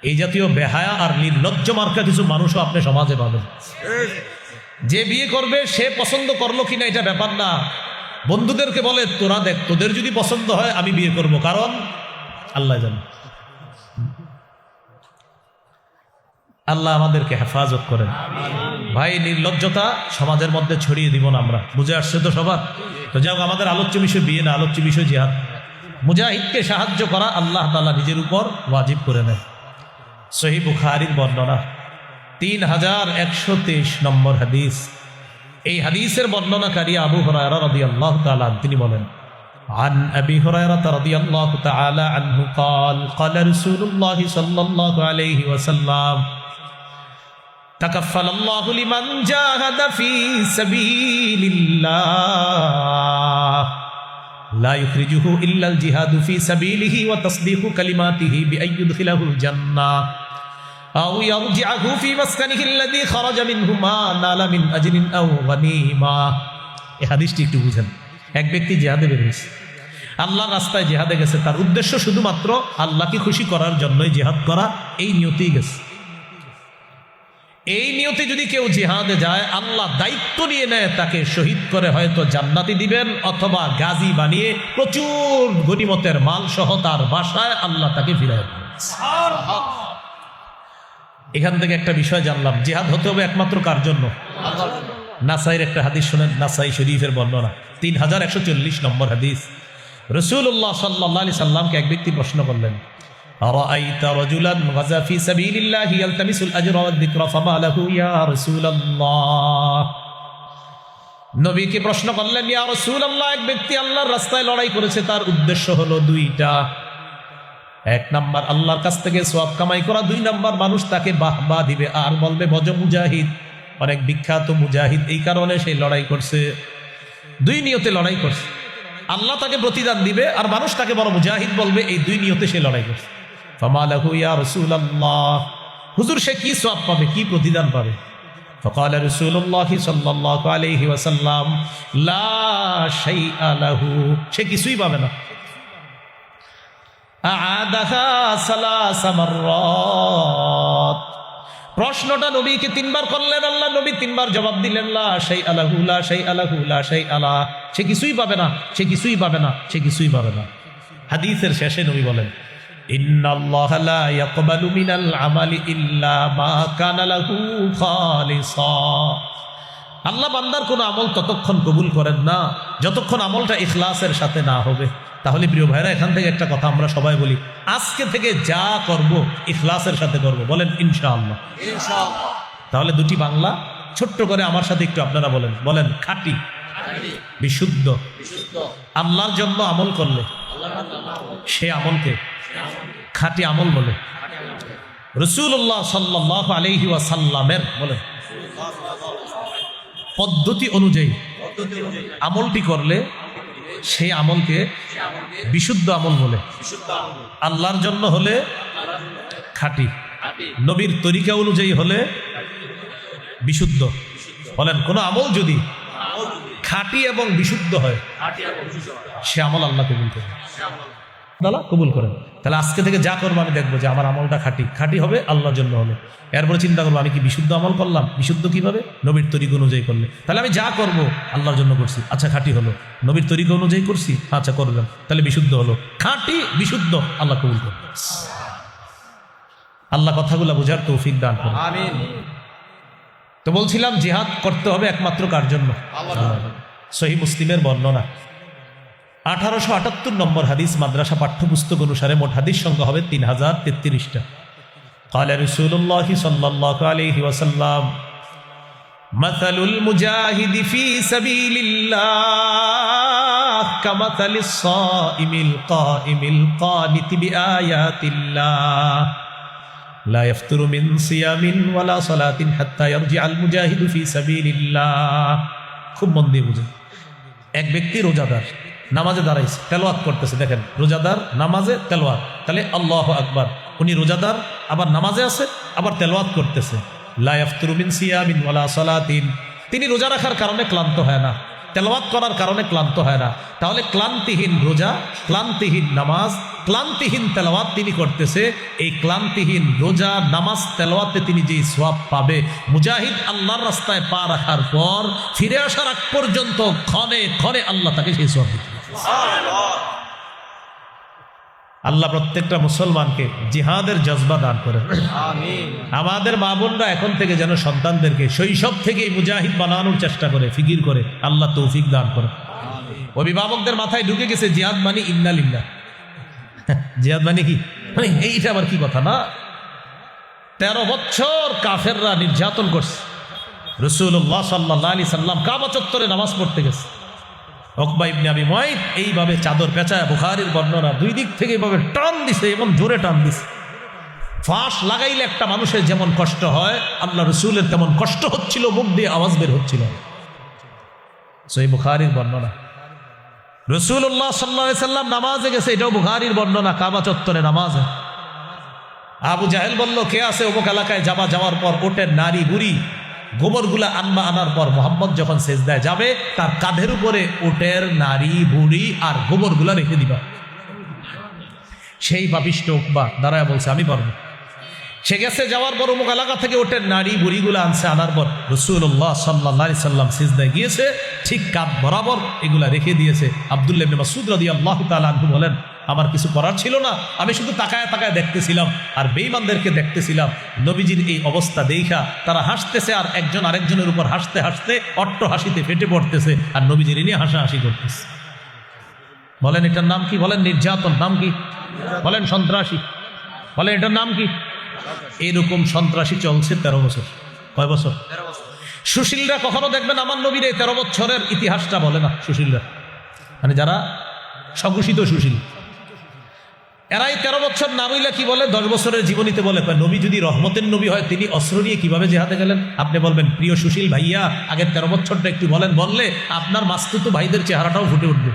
এই জাতীয় বেহায়া আর নির্লজ্জ মার্কা কিছু মানুষও আপনি সমাজে পাবেন। যে বিয়ে করবে সে পছন্দ করলো কিনা এটা ব্যাপার না, বন্ধুদেরকে বলে তোরা দেখ, তোদের যদি পছন্দ হয় আমি বিয়ে করব, কারণ আল্লাহ জানে। আল্লাহ আমাদেরকে হেফাজত করেন। ভাই, নির্লজ্জতা সমাজের মধ্যে ছড়িয়ে দিব না আমরা, বুঝে আসছে তো সবার? তো যাই হোক, আমাদের আলোচ্য বিষয় বিয়ে না, আলোচ্য বিষয় জিহাদ। মুজাহিদকে সাহায্য করা আল্লাহ তাআলা নিজের উপর ওয়াজিব করে নেয়। সহিহ বুখারীর বর্ণনা 3123 নম্বর হাদিস। এই হাদিসের বর্ণনাকারী আবু হুরায়রা রাদিয়াল্লাহু তাআলা তিনি বলেন, عن أبي هريرة رضي الله تعالى عنه قال قال رسول الله صلى الله عليه وسلم تكفل الله لمن جاهد في سبيل الله لا يخرجه إلا الجهاد في سبيله وتصديق كلماته بأن يدخله الجنة أو يرجعه في مسكنه الذي خرج منه ما نال من أجر أو غنيمة। এই হাদিসটি একটু বুঝেন। এক ব্যক্তি জিহাদে বের হয়েছে, আল্লাহর রাস্তায় জিহাদে গেছে, তার উদ্দেশ্য শুধুমাত্র আল্লাহকে খুশি করার জন্যই জিহাদ করা, এই নিয়তেই গেছে। এই নিয়তে যদি কেউ জিহাদে যায়, আল্লাহ দায়িত্ব নিয়ে নেয় তাকে শহীদ করে হয়তো জান্নাতি দিবেন, অথবা গাজী বানিয়ে প্রচুর গনিমতের মাল সহ তার বাসায় আল্লাহ তাকে ফিরায় দেবেন। এখান থেকে একটা বিষয় জানলাম, জিহাদ হতে হবে একমাত্র কার জন্য? নাসাইর একটা হাদিস শুনেন, নাসাই শরীফের বর্ণনা 3140 নম্বর হাদিস। রাসূলুল্লাহ সাল্লাল্লাহু আলাইহি সাল্লামকে এক ব্যক্তি প্রশ্ন করলেন, আরাআইতা রাজুলান গাজা ফি সাবিলিল্লাহি ইয়ালতামিসুল আজরা ওয়াদ যিকরা ফামা লাহু ইয়া রাসূলুল্লাহ। নবীকে প্রশ্ন করলেন, ইয়া রাসূলুল্লাহ, এক ব্যক্তি আল্লাহর রাস্তায় লড়াই করেছে, তার উদ্দেশ্য হলো দুইটা। এক নাম্বার আল্লাহর কাছ থেকে সওয়াব কামাই করা, দুই নাম্বার মানুষ তাকে বাহবা দিবে আর বলবে বজ মুজাহিদ, অনেক বিখ্যাত মুজাহিদ, এই কারণে সেই লড়াই করছে। দুই নিয়তে লড়াই করছে, আল্লাহ তাকে প্রতিদান দিবে আর মানুষ তাকে বড় মুজাহিদ বলবে, এই দুই নিয়তে সে লড়াই করছে। ফামা লাহু ইয়া রাসূলুল্লাহ, হুজুর সে কি সওয়াব পাবে, কি প্রতিদান পাবে? ফাকালা রাসূলুল্লাহ সাল্লাল্লাহু আলাইহি ওয়াসাল্লাম লা শাইআ লাহু, সে কিছুই পাবে না। আ'আদাহা সালাসা মাররাত, প্রশ্নটা নবীকে তিনবার করলেন, আল্লাহ নবী তিনবার জবাব দিলেন, লা শাইআ লাহু, লা শাইআ লাহু, লা শাইআ লা, সে কিছুই পাবে না, সে কিছুই পাবে না, সে কিছুই পাবে না। হাদিসের শেষে নবী বলেন, ইন্নাল্লাহা লা ইয়াকবালু মিনাল আমালি ইল্লা মা কানা লাহু খালিসা, আল্লাহ বান্দার কোনো আমল ততক্ষণ কবুল করেন না যতক্ষণ আমলটা ইখলাসের সাথে না হবে। তাহলে প্রিয় ভাইরা, এখান থেকে একটা কথা আমরা সবাই বলি, আজকে থেকে যা করব ইখলাসের সাথে করব। বলেন ইনশাআল্লাহ। তাহলে দুটি বাংলা ছোট্ট করে আমার সাথে একটু আপনারা বলেন, বলেন খাঁটি, বিশুদ্ধ। আল্লাহর জন্য আমল করলে সে আমলকে খাঁটি আমল বলে। রাসূলুল্লাহ সাল্লাল্লাহু আলাইহি ওয়াসাল্লামের বলেন পদ্ধতি অনুযায়ী আমলটি করলে সেই আমলকে বিশুদ্ধ আমল বলে। আল্লাহর জন্য হলে খাঁটি, নবীর তরিকা অনুযায়ী হলে বিশুদ্ধ। বলেন, কোন আমল যদি খাঁটি এবং বিশুদ্ধ হয় সে আমল আল্লাহ কবুল করেন, আল্লাহ কবুল করেন। তাহলে আজকে থেকে যা করবো আমি দেখবো যে আমার আমলটা খাঁটি, খাঁটি হবে আল্লাহর জন্য হলে। এরপরে চিন্তা করবো আমি কি বিশুদ্ধ আমল করলাম, বিশুদ্ধ কিভাবে? নবীর তরিকা অনুযায়ী করলে। তাহলে আমি যা করব আল্লাহর জন্য করছি, আচ্ছা খাঁটি হলো। নবীর তরিকা অনুযায়ী করছি, আচ্ছা করলাম, তাহলে বিশুদ্ধ হলো। খাঁটি বিশুদ্ধ আল্লাহ কবুল করবে। আল্লাহ কথাগুলো বোঝার তৌফিক দান করুন, আমিন। তো বলছিলাম জিহাদ করতে হবে একমাত্র কার জন্য? সহিহ মুসলিমের বর্ণনা 1878 নম্বর হাদিস, মাদ্রাসা পাঠ্যপুস্তক অনুসারে মোট হাদিস সংখ্যা হবে 3033টা। قال رسول الله صلى الله عليه وسلم মাসালুল মুজাহিদি ফি সাবিলিল্লাহ কামাসালিস সাইমিল কাইমিল কানিতি বিআয়াতিল্লাহ লা ইফতিরু মিন সিয়ামিন ওয়ালা সালাতিন হাত্তা ইয়ারজিআল মুজাহিদু ফি সাবিলিল্লাহ। খুব মন দিয়ে বুঝুন। এক ব্যক্তি রোজাদার, নামাজে দাঁড়াইছে, তেলাওয়াত করতেছে। দেখেন, রোজাদার নামাজে তেলাওয়াত, তাহলে আল্লাহু আকবার। উনি রোজাদার, আবার নামাজে আছে, আবার তেলাওয়াত করতেছে। লা ইফতিরু মিন সিয়ামিন ওয়ালা সালাতিন, তিনি রোজা রাখার কারণে ক্লান্ত হয় না, তেলাওয়াত করার কারণে ক্লান্ত হয় না। তাহলে ক্লান্তিহীন রোজা, ক্লান্তিহীন নামাজ, ক্লান্তিহীন তেলাওয়াত তিনি করতেছে। এই ক্লান্তিহীন রোজা, নামাজ, তেলাওয়াতে তিনি যেই সওয়াব পাবে, মুজাহিদ আল্লাহর রাস্তায় পা রাখার পর ফিরে আসার আগ পর্যন্ত ক্ষণে ক্ষণে আল্লাহ তাকে সেই সওয়াব দিবেন। আল্লাহ প্রত্যেকটা মুসলমানকে জিহাদের জজবা দান করেন। আমাদের মা বোনরা এখন থেকে যেন সন্তানদেরকে শৈশব থেকেই মুজাহিদ বানানোর চেষ্টা করে, ফিকির করে, আল্লাহ তৌফিক দান করে। অভিভাবকদের মাথায় ঢুকে গেছে জিহাদ মানে ইন্না লিল্লাহ। জিহাদ মানে কি, মানে এইটা আবার কি কথা না? 13 বছর কাফেররা নির্যাতন করছে। রাসূলুল্লাহ সাল্লাল্লাহু আলাইহি সাল্লাম কাবা চত্বরে নামাজ পড়তে গেছে। উকবা ইবনে আবি মুআইত এইভাবে চাদর পেঁচায়, বুখারীর বর্ণনা, দুই দিক থেকে এইভাবে টান দিছে, এবং জোরে টান দিছে। ফাঁস লাগাইলে একটা মানুষের যেমন কষ্ট হয়, আল্লাহ রসুলের তেমন কষ্ট হচ্ছিল, মুখ দিয়ে আওয়াজ বের হচ্ছিল। সহিহ বুখারীর বর্ণনা। রাসূলুল্লাহ সাল্লাল্লাহু আলাইহি সাল্লাম নামাজে গেছে, এটাও বুখারীর বর্ণনা, কাবা চত্বরে নামাজে। আবু জাহেল বলল, কে আছে অমুক এলাকায় যাবা, যাওয়ার পর ওটের নারী বুড়ি গোবরগুলা আনবা, আনার পর মোহাম্মদ যখন সেজদায় যাবে তার কাঁধের উপরে ওটের নারী বুড়ি আর গোবরগুলা রেখে দিবা। সেই পাপিষ্ঠ উকবা দাঁড়ায় বলছে, আমি পারবো। সে গেছে, যাওয়ার পর অমুক এলাকা থেকে ওটের নারী বুড়িগুলো আনছে, আনার পর রাসূলুল্লাহ সাল্লাল্লাহু আলাইহি সাল্লাম সিজদায় গিয়েছে, ঠিক কাঁধ বরাবর এগুলা রেখে দিয়েছে। আব্দুল্লাহ ইবনে মাসউদ রাদিয়াল্লাহু তাআলা আনহু বলেন, আমার কিছু করার ছিল না, আমি শুধু তাকায় তাকায় দেখতেছিলাম আর বেঈমানদেরকে দেখতেছিলাম। নবীজির এই অবস্থা দেখা তারা হাসতেছে, আর একজন আরেকজনের উপর হাসতে হাসতে অট্ট হাসিতে ফেটে পড়তেছে, আর নবীজির নিয়ে হাসাহাসি করতেছে। বলেন এটার নাম কি? বলেন নির্যাতন। নাম কি? বলেন সন্ত্রাসী। বলেন এটার নাম কি? এরকম সন্ত্রাসী চলছে 13 বছর। কয় বছর? সুশীলরা কখনো দেখবেন আমার নবীর এই 13 বছরের ইতিহাসটা বলে না। সুশীলরা মানে যারা স্বঘোষিত সুশীল, এরাই 13 বছর না বললে কি বলে? 10 বছরের জীবনীতে বলে, নবী যদি রহমতের নবী হয় তিনি অস্ত্র নিয়ে কিভাবে জিহাদে গেলেন? আপনি বলবেন, প্রিয় সুশীল ভাইয়া, আগের 13 বছরটা একটু বলেন। বললে আপনার মাস্তুত ভাইদের চেহারাটাও ফুটে উঠবে।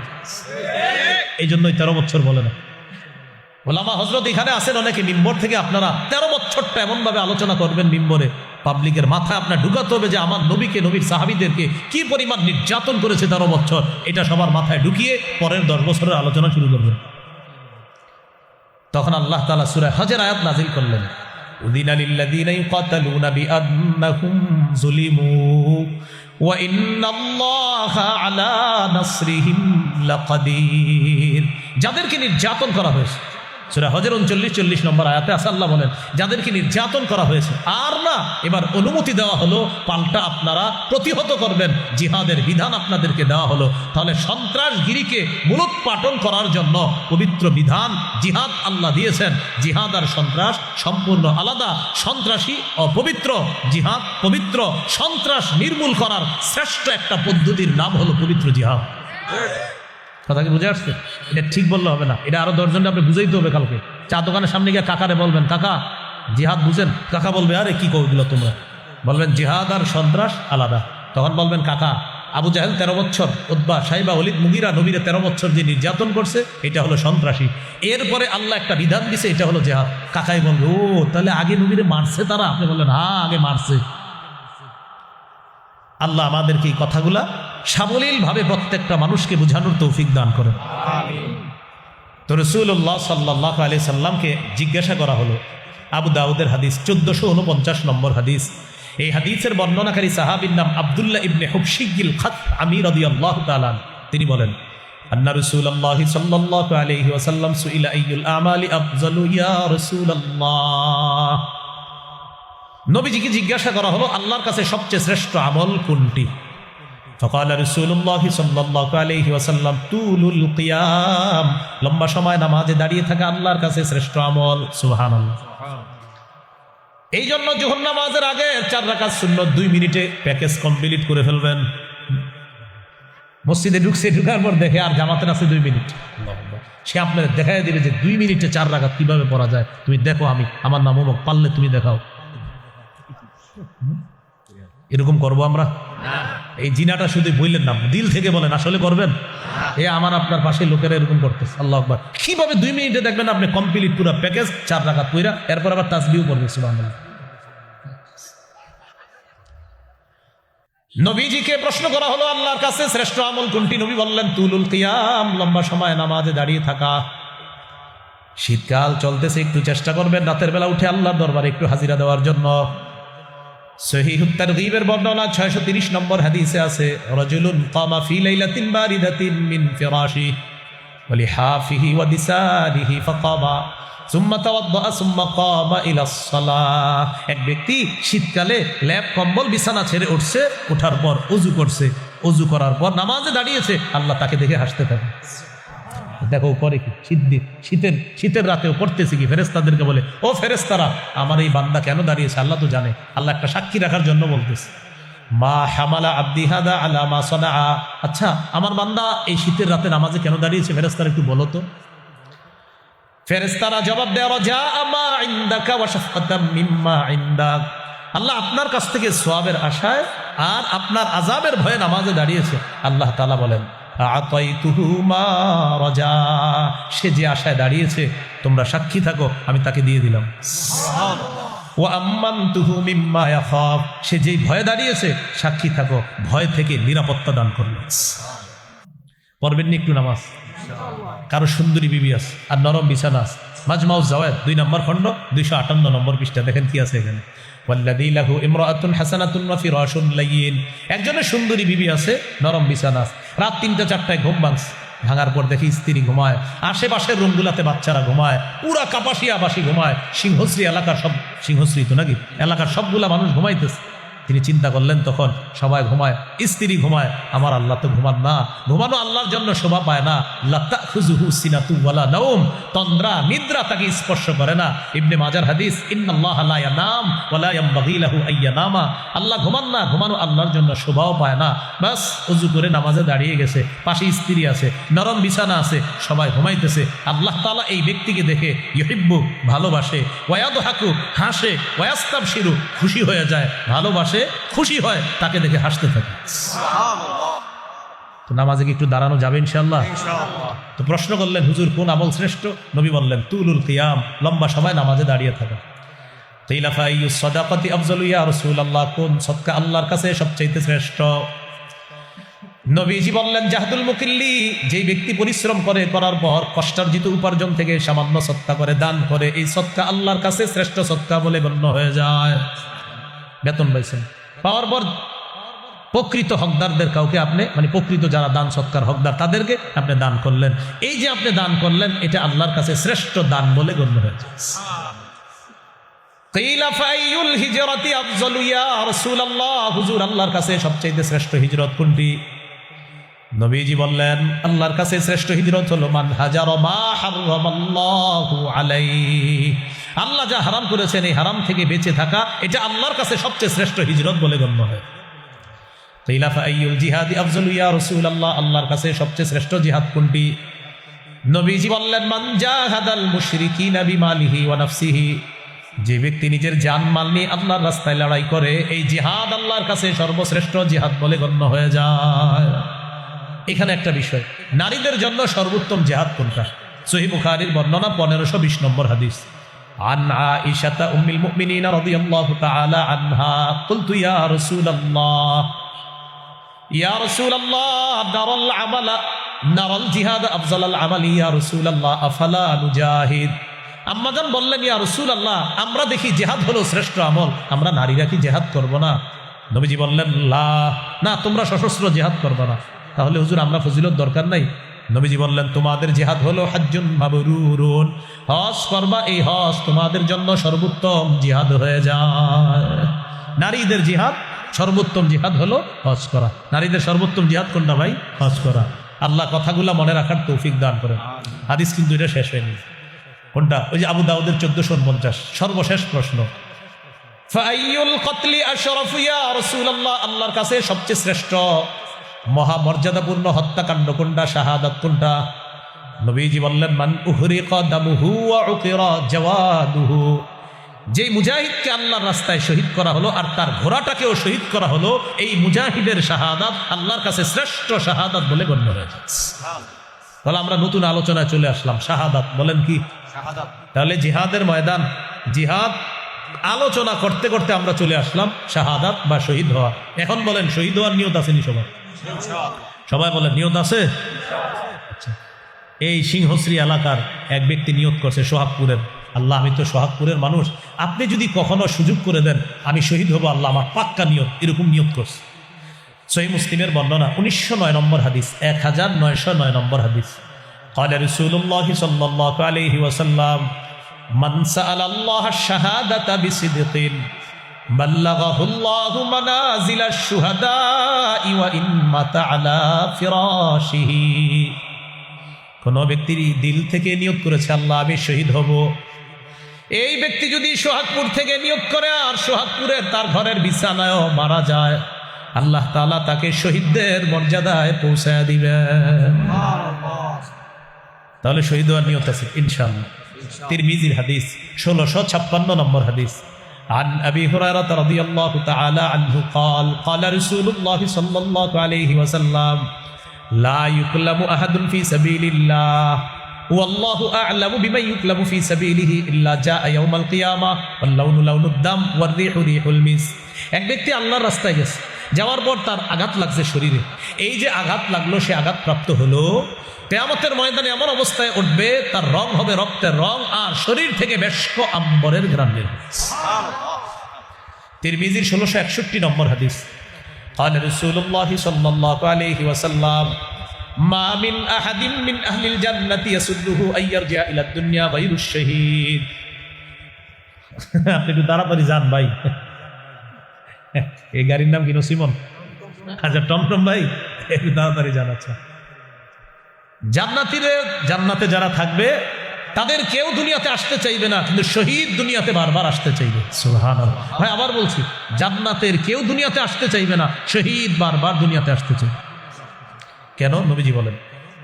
এই জন্যই 13 বছর বলে না। ওলামা হযরত এখানে আছেন অনেকে, মিম্বর থেকে আপনারা 13 বছরটা এমনভাবে আলোচনা করবেন মিম্বরে, পাবলিকের মাথায় আপনার ঢুকাতে হবে যে আমার নবীকে, নবীর সাহাবীদেরকে কি পরিমাণ নির্যাতন করেছে 13 বছর, এটা সবার মাথায় ঢুকিয়ে পরের 10 বছরের আলোচনা শুরু করবেন। তখন আল্লাহ তাআলা সূরা হজের আয়াত নাযিল করলেন, উযিনা লিল্লাযীনা ইউকাতালুনা বিআন্নাহুম যুলিমু ওয়া ইন্নাল্লাহা আলা নাসরিহিম লাকাদির। যাদেরকে নির্যাতন করা হয়েছে, সূরা হজের 39-40 নম্বর আয়াতে আছে আল্লাহ বলেন, যাদেরকে নির্যাতন করা হয়েছে আর না এবার অনুমতি দেওয়া হলো, পাল্টা আপনারা প্রতিহত করবেন, জিহাদের বিধান আপনাদেরকে দেওয়া হলো। তাহলে সন্ত্রাসগিরিকে মূলোৎপাটন করার জন্য পবিত্র বিধান জিহাদ আল্লাহ দিয়েছেন। জিহাদ আর সন্ত্রাস সম্পূর্ণ আলাদা। সন্ত্রাসী অপবিত্র, জিহাদ পবিত্র। সন্ত্রাস নির্মূল করার শ্রেষ্ঠ একটা পদ্ধতির নাম হলো পবিত্র জিহাদ। কথা কি বুঝে আসছে? এটা ঠিক বললে হবে না, এটা আরো 10 জনকে আপনি বুঝাইতে হবে। কালকে চা দোকানের সামনে গিয়ে কাকারে বলবেন, কাকা জিহাদ বুঝেন? কাকা বলবে, আরে কি করগুলো তোমরা? বলবেন জিহাদ আর সন্ত্রাস আলাদা। তখন বলবেন, কাকা আবু জাহেল 13 বছর, উতবা, সাইবা, ওলীদ, মুগীরা নবীরে 13 বছর যে নির্যাতন করছে এটা হলো সন্ত্রাসী। এরপরে আল্লাহ একটা বিধান দিছে, এটা হলো জিহাদ। কাকাই বলবে, ও তাহলে আগে নবীরে মারছে তারা? আপনি বললেন, হ্যাঁ আগে মারছে। আল্লাহ আমাদেরকে এই কথাগুলা সাবলীল ভাবে প্রত্যেকটা মানুষকে বোঝানোর তৌফিক দান করেন। তো রাসূলুল্লাহ সাল্লাল্লাহু আলাইহি সাল্লামকে জিজ্ঞাসা করা হলো, আবু দাউদের হাদিস 1449 নম্বর হাদিস। এই হাদিসের বর্ণনাকারী সাহাবীর নাম আব্দুল্লাহ ইবনে হুবশিয়্যিল খাতআমী রাদিয়াল্লাহু তাআলা। তিনি বলেন, আন্না রাসূলুল্লাহ সাল্লাল্লাহু আলাইহি ওয়াসাল্লাম সুইলা আইয়ুল আমালি আফযালু ইয়া রাসূলুল্লাহ। নবীজিকে জিজ্ঞাসা করা হলো, আল্লাহর কাছে সবচেয়ে শ্রেষ্ঠ আমল কোনটি? فقال رسول الله صلى الله عليه وسلم طول القيام, লম্বা সময় নামাজে দাঁড়িয়ে থাকা আল্লাহর কাছে শ্রেষ্ঠ আমল। সুবহানাল্লাহ। এই জন্য জোহর নামাজের আগে 4 রাকাত সুন্নত 2 মিনিটে প্যাকেজ কমপ্লিট করে ফেলবেন। মসজিদে ঢুকার পর দেখে আর জামাতের আছে 2 মিনিট, সে আপনাদের দেখাই দিবে যে 2 মিনিটে 4 রাকাত কিভাবে পড়া যায়। তুমি দেখো, আমার নাম অমুক, পারলে তুমি দেখাও। এরকম করবো আমরা? এই জিনাটা শুধু বললেন না, দিল থেকে বলেন, আসলে করবেন? আমার আপনার পাশে লোকেরা এরকম করতেছে। আল্লাহু আকবার। কিভাবে 2 মিনিটে দেখবেন আপনি কমপ্লিট পুরো প্যাকেজ 4 রাকাত পড়া, এরপর আবার তাসবিহ পড়বে সুবহানাল্লাহ। নবীজিকে প্রশ্ন করা হলো আল্লাহর কাছে শ্রেষ্ঠ আমল কোনটি? নবী বললেন তুলুল কিয়াম, লম্বা সময় নামাজে দাঁড়িয়ে থাকা। শীতকাল চলতেছে, একটু চেষ্টা করবেন রাতের বেলা উঠে আল্লাহর দরবারে একটু হাজিরা দেওয়ার জন্য। সহিহুত তারগীবের বর্ণনা 630 নম্বর হাদিসে আছে, রাজুলুন কামা ফি লাইলাতিন বারিদাতিন মিন ফিরাশি ওয়া লিহাফিহি ওয়া দিসারিহি ফাকামা সুম্মা তাওয়াদ্দা সুম্মা কামা ইলাস সালাহ। এক ব্যক্তি শীতকালে ল্যাপ কম্বল বিছানা ছেড়ে উঠছে, ওঠার পর ওযু করছে, ওযু করার পর নামাজে দাঁড়িয়েছে, আল্লাহ তাকে দেখে হাসতে থাকে। দেখো করে কি, শীতের রাতেও পড়তেছে কি, ফেরেশতাদেরকে বলে, ও ফেরেশতারা, আমার এই বান্দা কেন দাঁড়িয়েছে আল্লাহ তো জানে। আল্লাহ একটা সাক্ষী রাখার জন্য বলতেছে, মা হামালা আব্দি হাদা আলা মা সানা। আচ্ছা, আমার বান্দা এই শীতের রাতে নামাজে কেন দাঁড়িয়েছে ফেরেশতারা একটু বলো তো। ফেরেশতারা জবাব দেয়, রাজা মা ইনদাকা ওয়া শাফকাতাম মিম্মা ইনদাক। আল্লাহ আপনার কাছ থেকে সওয়াবের আশায় আর আপনার আযাবের ভয়ে নামাজে দাঁড়িয়েছে। আল্লাহ তাআলা বলেন, আতাইতুহু মা রাজা, সে যে আশায় দাঁড়িয়েছে তোমরা সাক্ষী থাকো, আমি তাকে দিয়ে দিলাম। ওয়া আম্মানতুহু মিম্মা ইয়াখাফ, সে যেই ভয়ে দাঁড়িয়েছে সাক্ষী থাকো, ভয় থেকে নিরাপত্তা দান করলো। পড়বেন নি একটু নামাজ? কারো সুন্দরী বিবি আছে আর নরম বিছানা আছে। মাজমাউজ জাওয়ায়েদ 2 নম্বর খণ্ড 258 নম্বর পৃষ্ঠা, দেখেন কি আছে এখানে। ওয়াল্লাযী লাহু ইমরাআতুন হাসানাতুন ওয়া ফিরাশুন লাইয়িন, একজনের সুন্দরী বিবি আছে, নরম বিছানা আছে। রাত 3টা-4টায় ঘুম ভাঙার পর দেখি স্ত্রী ঘুমায়, আশেপাশের রুমগুলাতে বাচ্চারা ঘুমায়, পুরা কাপাসিয়াবাসী ঘুমায়, সিংহশ্রী এলাকার সব, সিংহশ্রী তো নাকি, এলাকার সবগুলা মানুষ ঘুমাইতেছে। তিনি চিন্তা করলেন তখন সবাই ঘুমায়, স্ত্রী ঘুমায়, আমার আল্লাহ তো ঘুমান না। ঘুমানো আল্লাহর জন্য শোভা পায় না। লা তাখুযুহু সিনাতু ওয়ালা নাওম, তন্দ্রা নিদ্রা তাকে স্পর্শ করে না। ইবনে মাজার হাদিস, ইন্নাল্লাহা লা ইয়ানাম ওয়া লা ইয়ানবাগী লাহু আইয়ানামা। আল্লাহ ঘুমান না, ঘুমানো আল্লাহর জন্য শোভাও পায় না। বাস ওযু করে নামাজে দাঁড়িয়ে গেছে, পাশে স্ত্রী আছে, নরম বিছানা আছে, সবাই ঘুমাইতেছে। আল্লাহ তাআলা এই ব্যক্তিকে দেখে ইউহিব্বু, ভালোবাসে, ওয়া ইয়াদহাকু, হাসে, ওয়া ইয়াস্তাবশিরু, খুশি হয়ে যায়, ভালোবাসে, খুশি হয়, তাকে দেখে হাসতে থাকে। তো নামাজে কি একটু দাঁড়ানো যাবে ইনশাআল্লাহ? তো প্রশ্ন করলেন, হুজুর কোন আমল শ্রেষ্ঠ? নবী বললেন তুলুল কিয়াম, লম্বা সময় নামাজে দাঁড়িয়ে থাকা। কিলা ফাইয়ুস সাদাকাতি আফজালু ইয়া রাসূলুল্লাহ, কোন সদকা আল্লাহর কাছে সবচেয়ে শ্রেষ্ঠ? নবীজি বললেন জাহদুল মুকিল্লি, যেই ব্যক্তি পরিশ্রম করে, করার পর কষ্টার্জিত উপার্জন থেকে সামান্য সদকা করে, দান করে, এই সদকা আল্লাহর কাছে শ্রেষ্ঠ সদকা বলে গণ্য হয়ে যায়। বেতন পাইছেন, পাওয়ার পর প্রকৃত হকদারদের কাউকে আপনি, মানে প্রকৃত যারা দান সৎকার হকদার তাদেরকে আপনি দান করলেন। এই যে আপনি দান করলেন, এটা আল্লাহর কাছে শ্রেষ্ঠ দান বলে গণ্য হয়েছে। কিলা ফাইয়ুল হিজরাতি আফজালু ইয়া রাসূলুল্লাহ, হুজুর আল্লাহর কাছে সবচেয়ে শ্রেষ্ঠ হিজরত কোনটি? নবীজি বললেন আল্লাহর কাছে শ্রেষ্ঠ হিজরত হলো মান হাজারা মা হারামাল্লাহু আলাইহি, আল্লাহ যা হারাম করেছেন এই হারাম থেকে বেঁচে থাকা, এটা আল্লাহর কাছে সবচেয়ে শ্রেষ্ঠ হিজরত বলে গণ্য হয়। কিলা ফাইয়ুল জিহাদি আফজালু ইয়া রাসূলুল্লাহ, আল্লাহর কাছে সবচেয়ে শ্রেষ্ঠ জিহাদ কোনটি? নবীজি বললেন মান জাহাদাল মুশরিকিনা বিমালিহি ওয়া নাফসিহি, যে ব্যক্তি নিজের জান মাল নিয়ে আল্লাহর রাস্তায় লড়াই করে, এই জিহাদ আল্লাহর কাছে সর্বশ্রেষ্ঠ জিহাদ বলে গণ্য হয়ে যায়। এখানে একটা বিষয়, নারীদের জন্য সর্বোত্তম জিহাদ কোনটা? সহিহ বুখারীর বর্ণনা 1520 নম্বর হাদিস। عن عائشة أم المؤمنين رضي الله تعالى عنها قلت يا رسول الله نرى الجهاد أفضل العمل يا رسول الله أفلا نجاهد। আম্মাজান বললেন ইয়া রাসূলুল্লাহ, আমরা দেখি জিহাদ হলো শ্রেষ্ঠ আমল, আমরা নারীরা কি জিহাদ করব না? নবীজি বললেন লা, না তোমরা সশস্ত্র জিহাদ করবে না। তাহলে হুজুর আমরা ফজিলত দরকার নাই? নবীজি বললেন তোমাদের জিহাদ হলো হাজ্জুন মাবরুরুন, হজ করবা, এই হজ তোমাদের জন্য সর্বোত্তম জিহাদ হয়ে যায়। নারীদের জিহাদ সর্বোত্তম জিহাদ হলো হজ করা। নারীদের সর্বোত্তম জিহাদ কোনটা ভাই? হজ করা। আল্লাহ কথাগুলো মনে রাখার তৌফিক দান করেন। হাদিস কিন্তু এটা শেষ হয়নি। কোনটা? ওই যে আবু দাউদের 1449, সর্বশেষ প্রশ্ন। ফাআইয়ুল কতলি আশরাফু ইয়া রাসূলুল্লাহ, আল্লাহর কাছে সবচেয়ে শ্রেষ্ঠ মহামর্যাদাপূর্ণ হত্যাকাণ্ড কোনটা, শাহাদাত কোনটা? নবীজি বললেন, মান উহরিকা দামুহু ওয়া উকিরা জাওয়াদুহু, যে মুজাহিদকে আল্লাহর রাস্তায় শহীদ করা হলো আর তার ঘোড়াটাকেও শহীদ করা হলো, এই মুজাহিদের শাহাদাত আল্লাহর কাছে শ্রেষ্ঠ শাহাদাত বলে গণ্য হয়েছে। তাহলে আমরা নতুন আলোচনায় চলে আসলাম, শাহাদাত বলেন কি? তাহলে জিহাদের ময়দান, জিহাদ আলোচনা করতে করতে আমরা চলে আসলাম শাহাদাত বা শহীদ হওয়া। এখন বলেন শহীদ হওয়ার নিয়ত আসেনি সবাই? সবাই বলেন নিয়ত আছে? আচ্ছা, এই সিংহশ্রী এলাকার এক ব্যক্তি নিয়ত করছে সোহাগপুরের, আল্লাহ আমি তো সোহাগপুরের মানুষ, আপনি যদি কখনো সুযোগ করে দেন আমি শহীদ হব, আল্লাহ আমার পাক্কা নিয়ত, এরকম নিয়ত করছে। সহিহ মুসলিমের বর্ণনা 1909 নম্বর হাদিস, 1909 নম্বর হাদিস। قال رسول الله صلى الله عليه وسلم من سأل الله الشهادة بصدق بلغه الله منازل الشهداء وإن مات على فراشه। কোন ব্যক্তি দিল থেকে নিয়ত করেছে আল্লাহ আমি শহীদ হব, এই ব্যক্তি যদি সোহাগপুর থেকে নিয়ত করে আর সোহাগপুরের তার ঘরের বিছানায়ও মারা যায়, আল্লাহ তাআলা তাকে শহীদদের মর্যাদায় পৌঁছায় দিবেন। তাহলে শহীদ হওয়ার নিয়ত আছে ইনশাআল্লাহ। তিরমিজির হাদিস 1656 নম্বর হাদিস। عن أبي هريرة رضي الله تعالى عنه قال قال رسول الله صلى الله عليه وسلم لا يكلم أحد في سبيل الله والله أعلم بمن يكلم في سبيله إلا جاء يوم القيامة واللون لون الدم والريح ريح المسك। এক ব্যক্তি আল্লাহর রাস্তায় গেছে, যাওয়ার পর তার আঘাত লাগছে শরীরে, এই যে আঘাত লাগলো সে আঘাত প্রাপ্ত হলো, কিয়ামতের ময়দানে এমন অবস্থায় উঠবে তার রং হবে রক্তের রং আর শরীর থেকে বেশক আম্বরের ঘ্রাণ বের হবে। তিরমিজির 1661 নম্বর হাদিস। قال رسول الله صلى الله عليه وسلم ما من أحد من أهل الجنة يسده أن يرجع إلى الدنيا غير الشهيد। আপনি একটু তাড়াতাড়ি যান ভাই, এই গাড়ির নাম কি নসিমন? আচ্ছা টমটম ভাই, একটু তাড়াতাড়ি যান। আচ্ছা, জান্নাতে যারা থাকবে তাদের কেউ দুনিয়াতে আসতে চাইবে না, কিন্তু শহীদ দুনিয়াতে বারবার আসতে চাইবে। সুবহানাল্লাহ। ভাই আবার বলছি, জান্নাতের কেউ দুনিয়াতে আসতে চাইবে না, শহীদ বারবার দুনিয়াতে আসতে চাইবে। কেন? নবীজি বলেন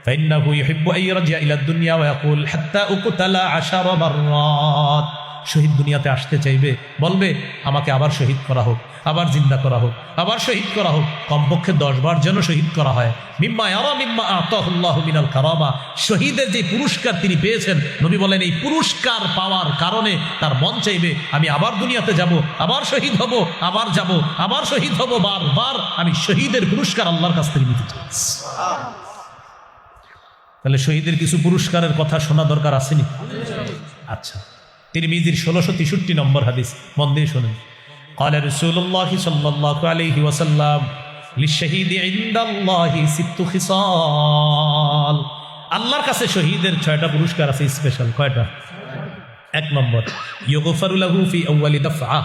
ফাইন্নাহু ইউহিব্বু আন ইয়ারজি'a ইলা দুনিয়া ওয়া ইয়াকুল হাত্তা উকতালা 10 মাররাত। শহীদ দুনিয়াতে আসতে চাইবে, বলবে আমাকে আবার শহীদ করা হোক, আবার জিন্দা করা হোক, আবার শহীদ করা হোক, কমপক্ষে 10 বার যেন শহীদ করা হয়। মিম্মা ইয়ারা মিম্মা আতাহুল্লাহু মিনাল কারামা। শহীদের যে পুরস্কার তিনি পেয়েছেন, নবী বলেন এই পুরস্কার পাওয়ার কারণে তার মন চাইবে আমি আবার দুনিয়াতে যাব, আবার শহীদ হব, আবার যাব, আবার শহীদ হব, বারবার আমি শহীদের পুরস্কার আল্লাহর কাছ থেকে নিতে চাই। তাহলে শহীদের কিছু পুরস্কারের কথা শোনা দরকার আসেনি? আচ্ছা, তিরমিজির 1663 নম্বর হাদিস, মন দিয়ে শুনুন। قال رسول الله صلى الله عليه وسلم للشهيد عند الله 6 خصال। আল্লাহর কাছে শহীদের 6টা পুরস্কার আছে স্পেশাল। কয়টা? 1 নম্বর ইউগফারু লাহু ফি আউয়ালি দাফআ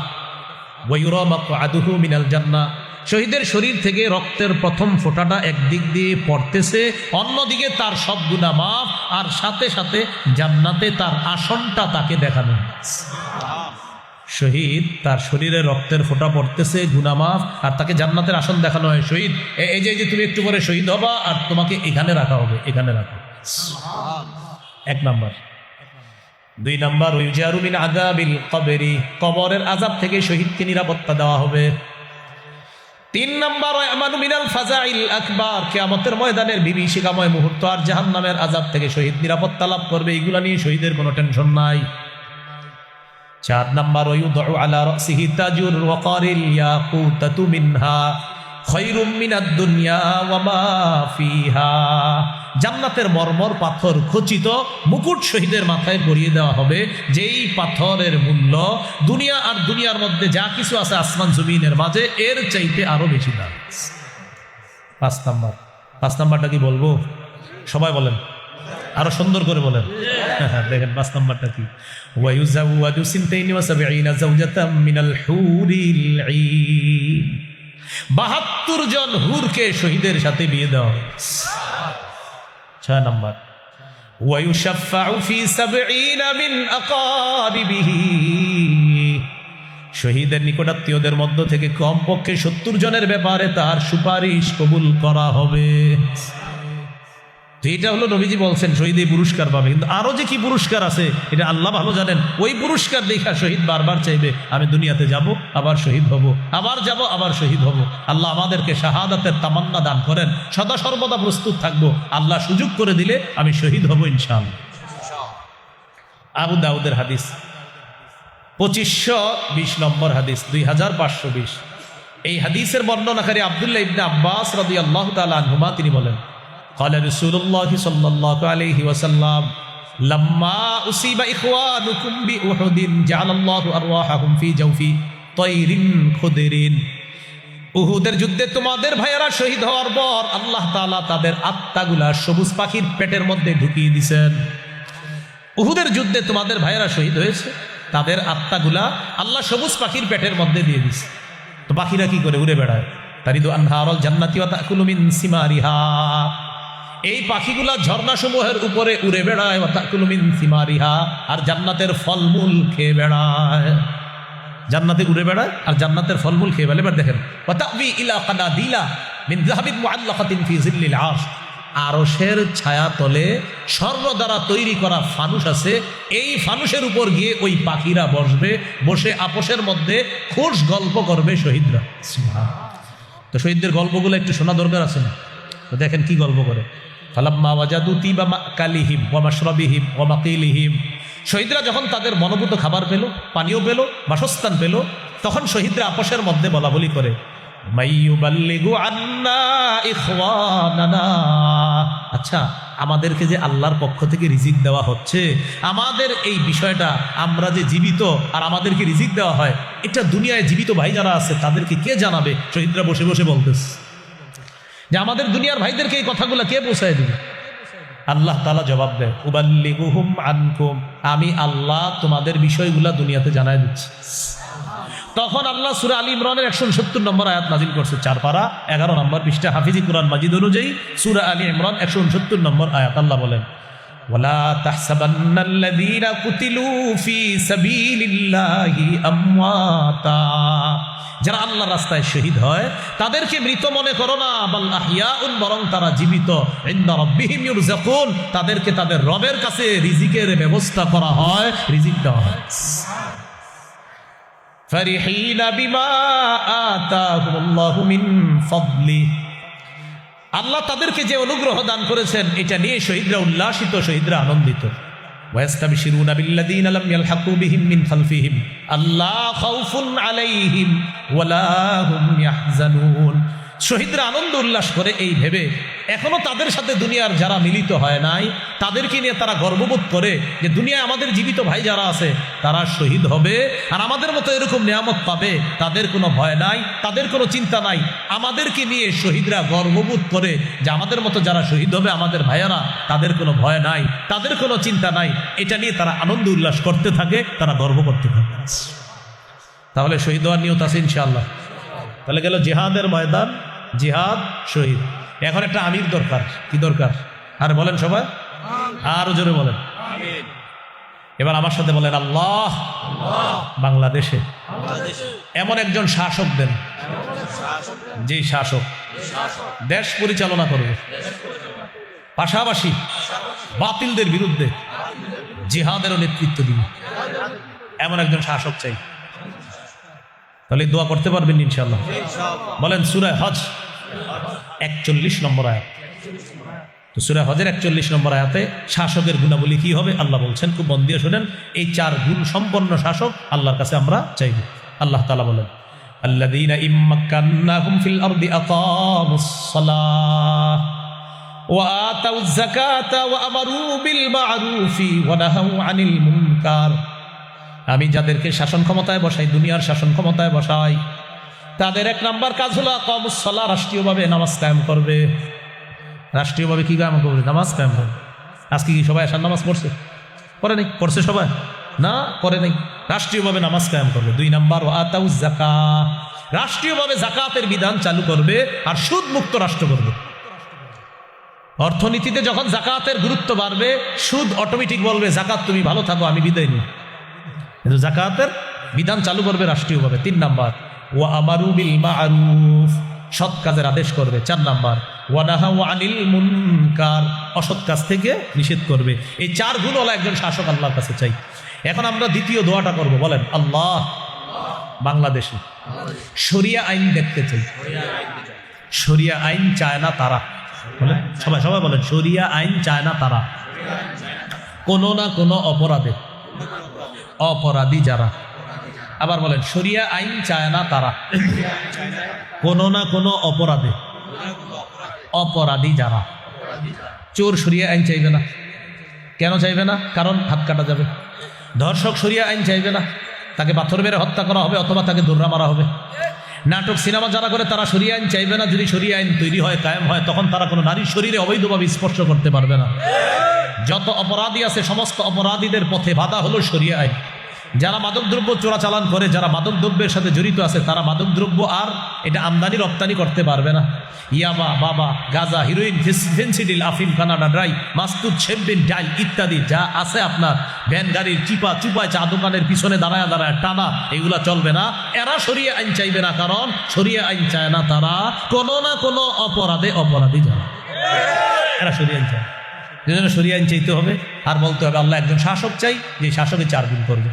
ওয়া ইউরা মাকআদুহু মিনাল জান্নাহ। শহীদের শরীর থেকে রক্তের প্রথম ফোঁটাটা একদিক দিয়ে পড়তেছে, অন্যদিকে তার সব গুনাহ মাফ, আর সাথে সাথে জান্নাতে তার আসনটা তাকে দেখানো। শহীদ তার শরীরে রক্তের ফোঁটা পড়তেছে, গুনাহ মাফ, আর তাকে জান্নাতের আসন দেখানো হয়। শহীদ এই যে তুমি একটু পরে শহীদ হবা আর তোমাকে এখানে রাখা হবে, এখানে রাখা। 1 নম্বর। 2 নম্বর ইউজারু মিন আযাবিল কবরি। কবরের আযাব থেকে শহীদকে নিরাপত্তা দেওয়া হবে। 3 নম্বর আমানু মিনাল ফাজাইল আকবার। কিয়ামতের ময়দানের বিভীষিকাময় মুহূর্ত আর জাহান্নামের আযাব থেকে শহীদ নিরাপত্তা লাভ করবে, এগুলা নিয়ে শহীদের কোনো টেনশন নাই। 4 নম্বর ইউদউ আলা রাসিহি তাজুর ওয়াকারিল ইয়াকুতাতু মিনহা খায়রুম মিনাদ দুনিয়া ওয়া মা ফিহা। জান্নাতের মরমর পাথর খচিত মুকুট শহীদের মাথায় পরিয়ে দেওয়া হবে, যেই পাথরের মূল্য দুনিয়া আর দুনিয়ার মধ্যে যা কিছু আছে আসমান জমিনের মাঝে এর চাইতে আরো বেশি দাম। 5 নাম্বারটা কি বলবো? সবাই বলেন, আরো সুন্দর করে বলেন। দেখেন 5 নাম্বারটা কি? ওয়া ইউজাওয়াজু 72 যাওজাতাম মিনাল হুরিল ঈন। 72 জন হুরকে শহীদের সাথে বিয়ে দেওয়া হয়। 6 নম্বর ওয়া ইউশাফাউ ফি 70 মিন আকারিবিহি। শহীদের নিকটাত্মীয়দের মধ্য থেকে কমপক্ষে 70 জনের ব্যাপারে তার সুপারিশ কবুল করা হবে। তো এটা হলো নবীজি বলছেন শহীদ এই পুরস্কার পাবে, কিন্তু আরো যে কি পুরস্কার আছে এটা আল্লাহ ভালো জানেন। ওই পুরস্কার দেখা শহীদ বারবার চাইবে আমি দুনিয়াতে যাব আবার শহীদ হব, আবার যাব আবার শহীদ হব। আল্লাহ আমাদেরকে শাহাদাতের তামান্না দান করেন, সদা সর্বদা প্রস্তুত থাকবো, আল্লাহ সুযোগ করে দিলে আমি শহীদ হব ইনশাআল্লাহ। আবু দাউদের হাদিস 2520 নম্বর হাদিস, 2520। এই হাদিসের বর্ণনাকারী আব্দুল্লাহ ইবনে আব্বাস রাদিয়াল্লাহু তাআলা আনহুমা তিনি বলেন قال رسول الله صلى الله عليه وسلم لما أصيب إخوانكم بأحد جعل الله أرواحهم في جوف طير خضر। উহুদের যুদ্ধে তোমাদের ভাইয়েরা শহীদ হওয়ার পর আল্লাহ তাআলা তাদের আত্মাগুলা সবুজ পাখির পেটের মধ্যে ঢুকিয়ে দিয়েছেন। উহুদের যুদ্ধে তোমাদের ভাইয়েরা শহীদ হয়েছে, তাদের আত্মাগুলা আল্লাহ সবুজ পাখির পেটের মধ্যে দিয়ে দিয়েছে। তো পাখিরা কি করে? উড়ে বেড়ায়। তারিদু আনহারুল জান্নাতি ওয়া তাকুলু মিন সিমারিহা। এই পাখিগুলা ঝর্ণাসমূহের উপরে উড়ে বেড়ায়, ওয়া তাকুলু মিন সিমারিহা, আর জান্নাতের ফলমূল খেয়ে বেড়ায়। জান্নাতে উড়ে বেড়ায় আর জান্নাতের ফলমূল খেয়ে বেড়ায়। এবার দেখেন ওয়া তাবি ইলা কানাদিলা মিন যাহাবিন মুআল্লাকাতিন ফি জিল্লিল আরশ। আরশের ছায়া তলে স্বর্ণ দ্বারা তৈরি করা ফানুস আছে, এই ফানুসের উপর গিয়ে ওই পাখিরা বসবে, বসে আপোষের মধ্যে খুশ গল্প করবে শহীদরা। তো শহীদদের গল্পগুলো একটু শোনা দরকার আছে না? তো দেখেন কি গল্প করে। ফালাম্মা ওয়াজাদু তিবা মাকালিহিম ওয়া মাশরাবিহিম ওয়া মাকিলিহিম। শহীদরা যখন তাদের মনোভূত খাবার পেল, পানীয় পেল, বাসস্থান পেল, তখন শহীদরা আপোষের মধ্যে বলা বলি করে মাইয়ুবাল্লিগু আন্না ইখওয়ানানা। আচ্ছা, আমাদেরকে যে আল্লাহর পক্ষ থেকে রিজিক দেওয়া হচ্ছে, আমাদের এই বিষয়টা, আমরা যে জীবিত আর আমাদেরকে রিজিক দেওয়া হয়, এটা দুনিয়ায় জীবিত ভাই যারা আছে তাদেরকে কে জানাবে? শহীদরা বসে বসে বলতেছে যে আমাদের দুনিয়ার ভাইদেরকে এই কথাগুলো কে পৌঁছায় দিবে? আল্লাহ তাআলা জবাব দেয় উবাল্লিগুহুম আনকুম, আমি আল্লাহ তোমাদের বিষয়গুলা দুনিয়াতে জানায় দিচ্ছি। তখন আল্লাহ সূরা আলী ইমরানের 169 নম্বর আয়াত নাজিল করছে, 4 পারা 11 নম্বর পৃষ্ঠা, হাফিজি কুরআন মাজিদ অনুযায়ী সূরা আলী ইমরান 169 নম্বর আয়াত। আল্লাহ বলেন ওয়ালা তাহসাবান্নাল্লাযীনা কুতিলু ফী সাবিলিল্লাহি আমওয়াতা। যারা আল্লাহর রাস্তায় শহীদ হয় তাদেরকে মৃত মনে করো না, বাল আহইয়াউন, বরং তারা জীবিত। ইনদা রাব্বিহিম ইউরযাকুন, তাদেরকে তাদের রবের কাছে রিজিকের ব্যবস্থা করা হয়, রিজিক দেওয়া হয়। ফারিহিনা বিমা আতাহুমুল্লাহু মিন ফাদলি। আল্লাহ তাদেরকে যে অনুগ্রহ দান করেছেন এটা নিয়ে শহীদরা উল্লাসিত, শহীদরা আনন্দিত। ওয়াস্তাবশিরুনা বিল্লাযীনা লাম ইয়ালহাকু বিহিম মিন খালফিহিম আল্লা খাউফুন আলাইহিম ওয়ালা হুম ইয়াহজানুন। শহীদরা আনন্দ উল্লাস করে এই ভেবে এখনো তাদের সাথে দুনিয়ার যারা মিলিত হয় নাই তাদেরকে নিয়ে তারা গর্ববোধ করে যে দুনিয়ায় আমাদের জীবিত ভাই যারা আছে তারা শহীদ হবে আর আমাদের মতো এরকম নিয়ামত পাবে, তাদের কোনো ভয় নাই, তাদের কোনো চিন্তা নাই। আমাদেরকে নিয়ে শহীদরা গর্ববোধ করে যে আমাদের মতো যারা শহীদ হবে আমাদের ভাইয়ারা, তাদের কোনো ভয় নাই, তাদের কোনো চিন্তা নাই। এটা নিয়ে তারা আনন্দ উল্লাস করতে থাকে, তারা গর্ব করতে থাকে। তাহলে শহীদ হওয়ার নিয়ত আছে ইনশাআল্লাহ। তাহলে গেল জিহাদের ময়দান, জিহাদ, শহীদ। এখন একটা আমির দরকার। কি দরকার? আর বলেন সবাই, আরো জোরে বলেন। এবার আমার সাথে বলেন আল্লাহ। বাংলাদেশে এমন একজন শাসক দেন, যে শাসক দেশ পরিচালনা করবে, পাশাপাশি বাতিলদের বিরুদ্ধে জিহাদেরও নেতৃত্ব দিবে, এমন একজন শাসক চাই। তাহলে দোয়া করতে পারবেন ইনশাআল্লাহ। বলেন সূরা হজ 41 নম্বর আয়াত। তো সূরা হজের 41 নম্বর আয়াতে শাসকের গুণাবলী কি হবে আল্লাহ বলছেন, খুব মন দিয়ে শোনেন। এই 4 গুণ সম্পন্ন শাসক আল্লাহর কাছে আমরা চাইব। আল্লাহ তাআলা বলেন আল্লাযীনা ইম্মাক্কান্নাহুম ফিল আরদি আকামুস সালাহ ওয়া আতাউয যাকাতা ওয়া আমারু বিল মা'রুফি ওয়া নাহাউ আনিল মুনকার। আমি যাদেরকে শাসন ক্ষমতায় বসাই, দুনিয়ার শাসন ক্ষমতায় বসাই, তাদের 1 নাম্বার কাজ হলো আকামুস সালাহ, রাষ্ট্রীয়ভাবে নামাজ কায়েম করবে। রাষ্ট্রীয়ভাবে কি কায়েম করবে? নামাজ কায়েম করবে। আজকে কি সবাই আসার নামাজ পড়ছে? পড়ে নাই? পড়ছে সবাই? না, পড়ে নাই। রাষ্ট্রীয়ভাবে নামাজ কায়েম করবে। 2 নাম্বার ওয়া আতাউয যাকাত, রাষ্ট্রীয়ভাবে যাকাতের বিধান চালু করবে আর সুদ মুক্ত রাষ্ট্র করবে। অর্থনীতিতে যখন যাকাতের গুরুত্ব বাড়বে, সুদ অটোমেটিক বলবে যাকাত তুমি ভালো থাকো, আমি বিদায় নিই। কিন্তু যাকাতের বিধান চালু করবে রাষ্ট্রীয়ভাবে। 3 নাম্বার ওয়া আমারু বিল মা'রুফ, সৎ কাজের আদেশ করবে। 4 নাম্বার ওয়া নাহাউ আনিল মুনকার, অসৎ কাজ থেকে নিষেধ করবে। এই 4 গুণওয়ালা একজন শাসক আল্লাহর কাছে চাই। এখন আমরা দ্বিতীয় দোয়াটা করব, বলেন আল্লাহ বাংলাদেশে শরিয়া আইন দেখতে চাই। শরিয়া আইন চায় না তারা, বলেন সবাই সবাই বলেন, শরিয়া আইন চায় না তারা কোনো না কোনো অপরাধে, অপরাধী যারা। আবার বলেন শরিয়া আইন চায় না তারা কোনো না কোনো অপরাধে, অপরাধী যারা। চোর শরিয়া আইন চাইবে না। কেন চাইবে না? কারণ হাত কাটা যাবে। ধর্ষক শরিয়া আইন চাইবে না, তাকে পাথর মেরে হত্যা করা হবে অথবা তাকে দৌড়া মারা হবে। নাটক সিনেমা যারা করে তারা শরিয়া আইন চাইবে না। যদি শরিয়া আইন তৈরি হয়, কায়েম হয়, তখন তারা কোনো নারীর শরীরে অবৈধভাবে স্পর্শ করতে পারবে না। যত অপরাধী আছে সমস্ত অপরাধীদের পথে বাধা হলো শরিয়া আইন। যারা মাদকদ্রব্য চোরাচালান করে, যারা মাদকদ্রব্যের সাথে জড়িত আছে, তারা মাদকদ্রব্য আর এটা আমদানি রপ্তানি করতে পারবে না। ইয়াবা, বাবা, গাঁজা, হিরোইন, ফেন্সিডিল, আফিম, কানাডা ড্রাই, মাস্তুদ, শেম্পেন, ডাইল ইত্যাদি যা আছে আপনার ভ্যান গাড়ির চিপা চুপায় চা দোকানের পিছনে দাঁড়ায় দাঁড়ায় টানা, এগুলা চলবে না। এরা শরিয়া আইন চাইবে না, কারণ শরিয়া আইন চায় না তারা কোনো না কোনো অপরাধে অপরাধী যারা। এরা শরিয়া আইন চায়, যেজন্য শরিয়া আইন চাইতে হবে। আর বলতে হবে আল্লাহ একজন শাসক চাই, যে শাসকের 4 গুণ করবে।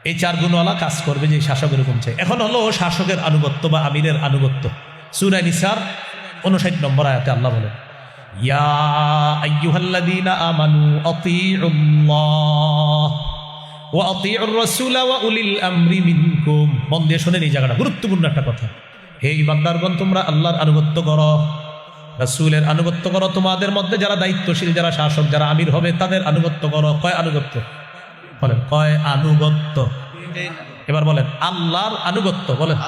এই 4 গুণওয়ালা কাজ করবে, যে শাসক এরকম চাই। এখন হলো শাসকের আনুগত্য বা আমিরের আনুগত্য। সূরা নিসার 59 নম্বর আয়াতে আল্লাহ বলেন, ইয়া আইয়ুহাল্লাযীনা আমানু আতিউল্লাহ ওয়া আতিউর রাসূলা ওয়া উলিল আমরি মিনকুম। মন দিয়ে শুনেন এই জায়গাটা, গুরুত্বপূর্ণ একটা কথা। হে ইমানদারগণ, তোমরা আল্লাহর আনুগত্য করো, রাসূলের আনুগত্য করো। তোমাদের মধ্যে যারা দায়িত্বশীল, যারা শাসক, যারা আমির হবে, তাদের আনুগত্য করো। কয় আনুগত্য? বলেন কয় আনুগত্য? এবার বলেন আল্লাহর আনুগত্য। বলেন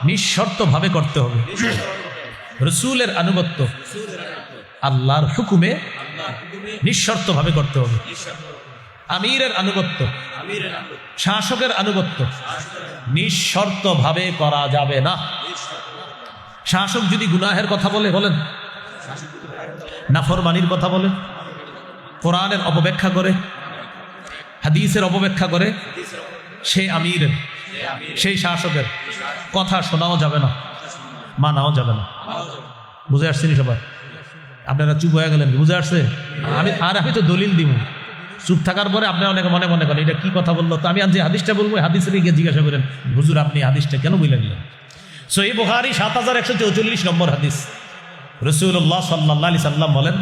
নিঃশর্ত ভাবে করতে হবে। রাসূলের আনুগত্য আল্লাহর হুকুমে নিঃশর্ত ভাবে করতে হবে। আমিরের আনুগত্য, শাসকের আনুগত্য নিঃশর্ত ভাবে করা যাবে না। শাসক যদি গুনাহের কথা বলে, বলেন নাফরমানির কথা বলে, কোরআনের অপব্যাখ্যা করে, হাদিসের অপব্যাখ্যা করে, সেই আমিরের, সেই শাসকের কথা শোনাও যাবে না, মানাও যাবে না। বুঝে আসছেনি সবাই? আপনারা চুপ হয়ে গেলেন, বুঝে আসছে? আমি তো দলিল দিব। চুপ থাকার পরে আপনি অনেকে মনে মনে করেন এটা কি কথা বললো। তো আমি আজ যে হাদিসটা বলবো, হাদিসের গিয়ে জিজ্ঞাসা করেন, হুজুর আপনি হাদিসটা কেন বলে নিলেন? সহিহ বুখারী 7144 নম্বর হাদিস। রাসূলুল্লাহ সাল্লাল্লাহু আলাইহি সাল্লাম বলেন,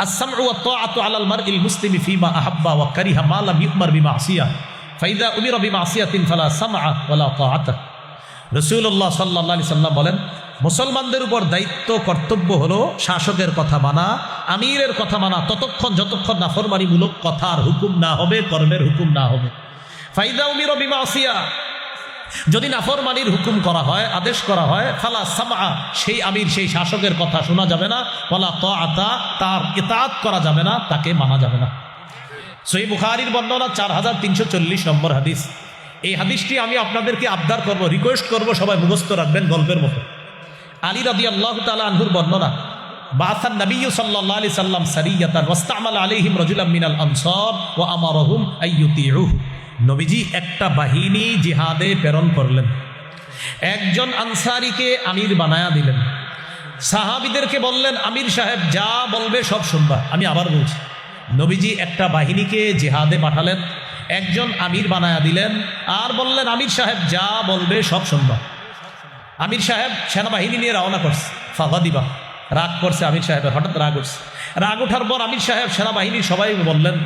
আস-সামউ ওয়াত তাআতু আলাল মারইল মুসলিমি ফীমা আহাব্বা ওয়া কারিহা মা লাম ইউমার বিমাসিয়া ফাইদা উমিরা বিমাসিয়াতিন ফালা সামআ ওয়ালা তাআতা। রাসূলুল্লাহ সাল্লাল্লাহু আলাইহি সাল্লাম বলেন, মুসলমানদের উপর দায়িত্ব, কর্তব্য হলো শাসকের কথা মানা, আমিরের কথা মানা, ততক্ষণ যতক্ষণ নাফরমানিমূলক কথার হুকুম না হবে, কর্মের হুকুম না হবে। ফাইদা উমিরা বিমাসিয়া, যদি নাফরমানির হুকুম করা হয়, আদেশ করা হয়, ফালা সামআ, সেই আমির, সেই শাসকের কথা শোনা যাবে না, ওয়ালা তাআতা, তার ইতাআত করা যাবে না, তাকে মানা যাবে না। সহিহ বুখারীর বর্ণনা 4340 নম্বর হাদিস। এই হাদিসটি আমি আপনাদেরকে আবদার করব, রিকোয়েস্ট করব, সবাই মুখস্থ রাখবেন গল্পের মতো। আলী রাদিয়াল্লাহু তাআলা আনহুর বর্ণনা, বাআসান নবী সাল্লাল্লাহু আলাইহি সাল্লাম সারিয়াতান ওয়াস্তামালা আলাইহিম রাজুলাম মিনাল আনসার ওয়া আমারহুম আইয়ুতিউহু। নবীজি একটা বাহিনী জিহাদে প্রেরণ করলেন, একজন আনসারীকে আমির বানায়া দিলেন। সাহাবীদেরকে বললেন, আমির সাহেব যা বলবে সব শুনবা। আমি আবার বলছি, নবীজি একটা বাহিনীকে জিহাদে পাঠালেন, একজন আমির বানায়া দিলেন, আর বললেন আমির সাহেব যা বলবে সব শুনবা। আমির সাহেব সেনাবাহিনী নিয়ে রওনা করছে, ফাগাদিবা, রাগ করছে আমির সাহেবের, হঠাৎ রাগ উঠছে। রাগ ওঠার পর আমির সাহেব সেনাবাহিনীর সবাই বললেন,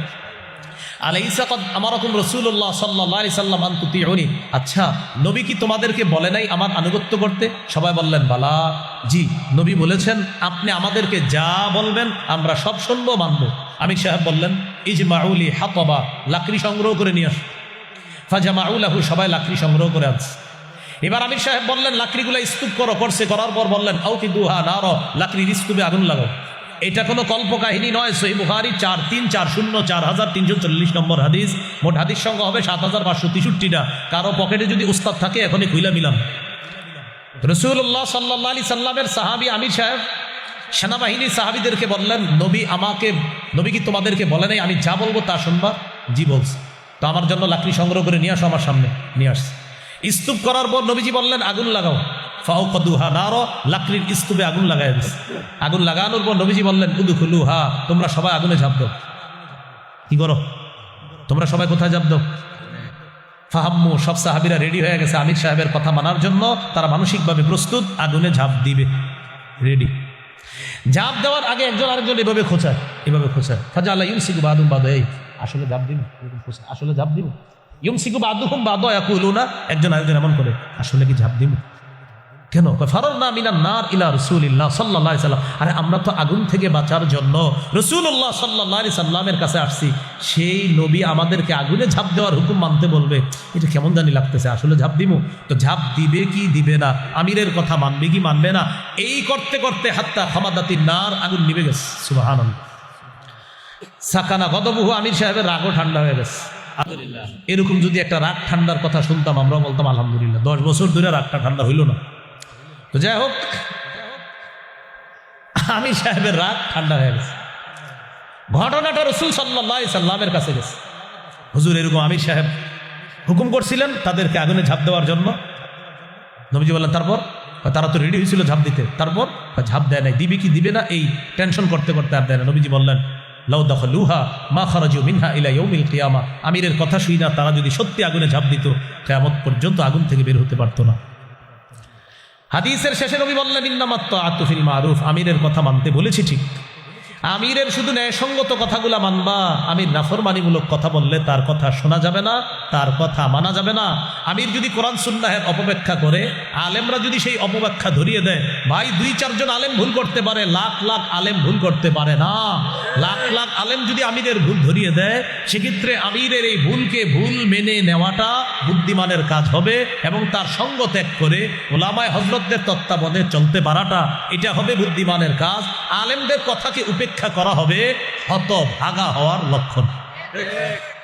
আলাইসা কদ আমারাকুম রাসূলুল্লাহ সাল্লাল্লাহু আলাইহি সাল্লাম আন তুতিউনি। আচ্ছা, নবী কি তোমাদেরকে বলে নাই আমার আনুগত্য করতে? সবাই বললেন বালা, জি নবী বলেছেন আপনি আমাদেরকে যা বলবেন আমরা সব শুনবো, মানবো। আমির সাহেব বললেন, ইজমাউলি হাতাবা, লাকড়ি সংগ্রহ করে নিয়ে আস। ফাজামাউ লাহু, সবাই লাকড়ি সংগ্রহ করে আনছে। এবার আমির সাহেব বললেন, লাকড়িগুলো স্তূপ করো। করছে, করার পর বললেন, আউকিদুহা নার, লাকড়ির স্তূপে আগুন লাগাও। এটা কোনো কল্পকাহিনী নয়। সহিহ বুখারী 4340 নম্বর হাদিস। মোট হাদিস সংখ্যা হবে 7563টা। কারো পকেটে যদি উস্তাদ থাকে এখনই খুইলা মিলাম। রাসূলুল্লাহ সাল্লাল্লাহু আলাইহি সাল্লামের সাহাবী আমির সাহেব সেনাবাহিনীর সাহাবীদেরকে বললেন, নবী কি তোমাদেরকে বলে নাই আমি যা বলবো তা শুনবা? জি বলছে। তো আমার জন্য লাকড়ি সংগ্রহ করে নিয়ে আসো আমার সামনে। নিয়ে আসছে। স্তূপ করার পর নবীজি বললেন আগুন লাগাও। ফাওকাদুহা নারো, লাকড়ির স্তূপে আগুন লাগাই দিচ্ছে। আগুন লাগানোর পর নবীজি বললেন উদখুলুহা, তোমরা সবাই আগুনে ঝাঁপ দাও। কি করো তোমরা সবাই? কোথায় ঝাঁপ দাও? ফাহাম্মু, সব সাহাবীরা রেডি হয়ে গেছে আমির সাহেবের কথা মানার জন্য। তারা মানসিকভাবে প্রস্তুত, আগুনে ঝাঁপ দিবে, রেডি। ঝাঁপ দেওয়ার আগে একজন আরেকজন এভাবে খোঁচায়, এভাবে খোঁচায়। ফাজাআলা ইউমসিকু বাদুম বাদ, এই আসলে ঝাঁপ দিব, আসলে ঝাঁপ দিব। ইউমসিকু বাদুহুম বাদ ইয়াকুলুনা, একজন আরেকজন এমন করে, আসলে কি ঝাঁপ দিব? কেন? ফারারনা মিনান নার ইলা রাসূলিল্লাহ সাল্লাল্লাহু আলাইহি সাল্লাম, আরে আমরা তো আগুন থেকে বাঁচার জন্য রাসূলুল্লাহ সাল্লাল্লাহু আলাইহি সাল্লামের কাছে আসছি, সেই নবী আমাদেরকে আগুনে ঝাঁপ দেওয়ার হুকুম মানতে বলবে, এটা কেমন জানি লাগতেছে, আসলে ঝাঁপ দিব? তো ঝাঁপ দিবে কি দিবে না, আমিরের কথা মানবে কি মানবে না, এই করতে করতে হাত্তা হামাদাতিন নার, আগুন নিভে গেছে। সুবহানাল্লাহ। সাকানা গদবহু, আমির সাহেবের রাগও ঠান্ডা হয়ে গেছে। এরকম যদি একটা রাগ ঠান্ডার কথা শুনতাম আমরা বলতাম আলহামদুলিল্লাহ। 10 বছর ধরে রাগটা ঠান্ডা হইল না। তো যাই হোক, আমির সাহেবের রাগ ঠান্ডা হয়ে গেছে। ঘটনাটা রাসূল সাল্লাল্লাহু আলাইহি সাল্লামের কাছে গেছে। হুজুর, এরকম আমির সাহেব হুকুম করছিলেন তাদেরকে আগুনে ঝাঁপ দেওয়ার জন্য। নবীজি বললেন তারপর? তারা তো রেডি হয়েছিল ঝাঁপ দিতে, তারপর ঝাঁপ দেয় নাই। দিবে কি দিবে না এই টেনশন করতে করতে আর দেয় না। নবীজি বললেন লাউ দাখালুহা মা খারাজু মিনহা ইলা ইয়াউমিল কিয়ামা, আমিরের কথা শুই না তারা যদি সত্যি আগুনে ঝাঁপ দিত, কিয়ামত পর্যন্ত আগুন থেকে বের হতে পারতো না। হাদিসের শেষে নবী বললেন ইন্নামাত তাআতু ফিল মারুফ, আমিরের কথা মানতে বলেছি ঠিক, আমিরের শুধু ন্যায়সঙ্গত কথাগুলা মানবা। আমির নাফরমানিমূলক কথা বললে তার কথা শোনা যাবে না, তার কথা মানা যাবে না। আমির যদি কোরআন সুন্নাহের অপব্যাখ্যা করে, আলেমরা যদি সেই অপব্যাখ্যা ধরিয়ে দেয়, ভাই 2-4 জন আলেম ভুল করতে পারে, লাখ লাখ আলেম ভুল করতে পারে না। লাখ লাখ আলেম যদি আমিরের ভুল ধরিয়ে দেয়, সেক্ষেত্রে আমিরের এই ভুলকে ভুল মেনে নেওয়াটা বুদ্ধিমানের কাজ হবে, এবং তার সঙ্গ ত্যাগ করে ওলামায়ে হযরতদের তত্ত্বাবধানে চলতে পারাটা, এটা হবে বুদ্ধিমানের কাজ। আলেমদের কথাকে উপেক্ষা করা হবে হতভাগা হওয়ার লক্ষণ।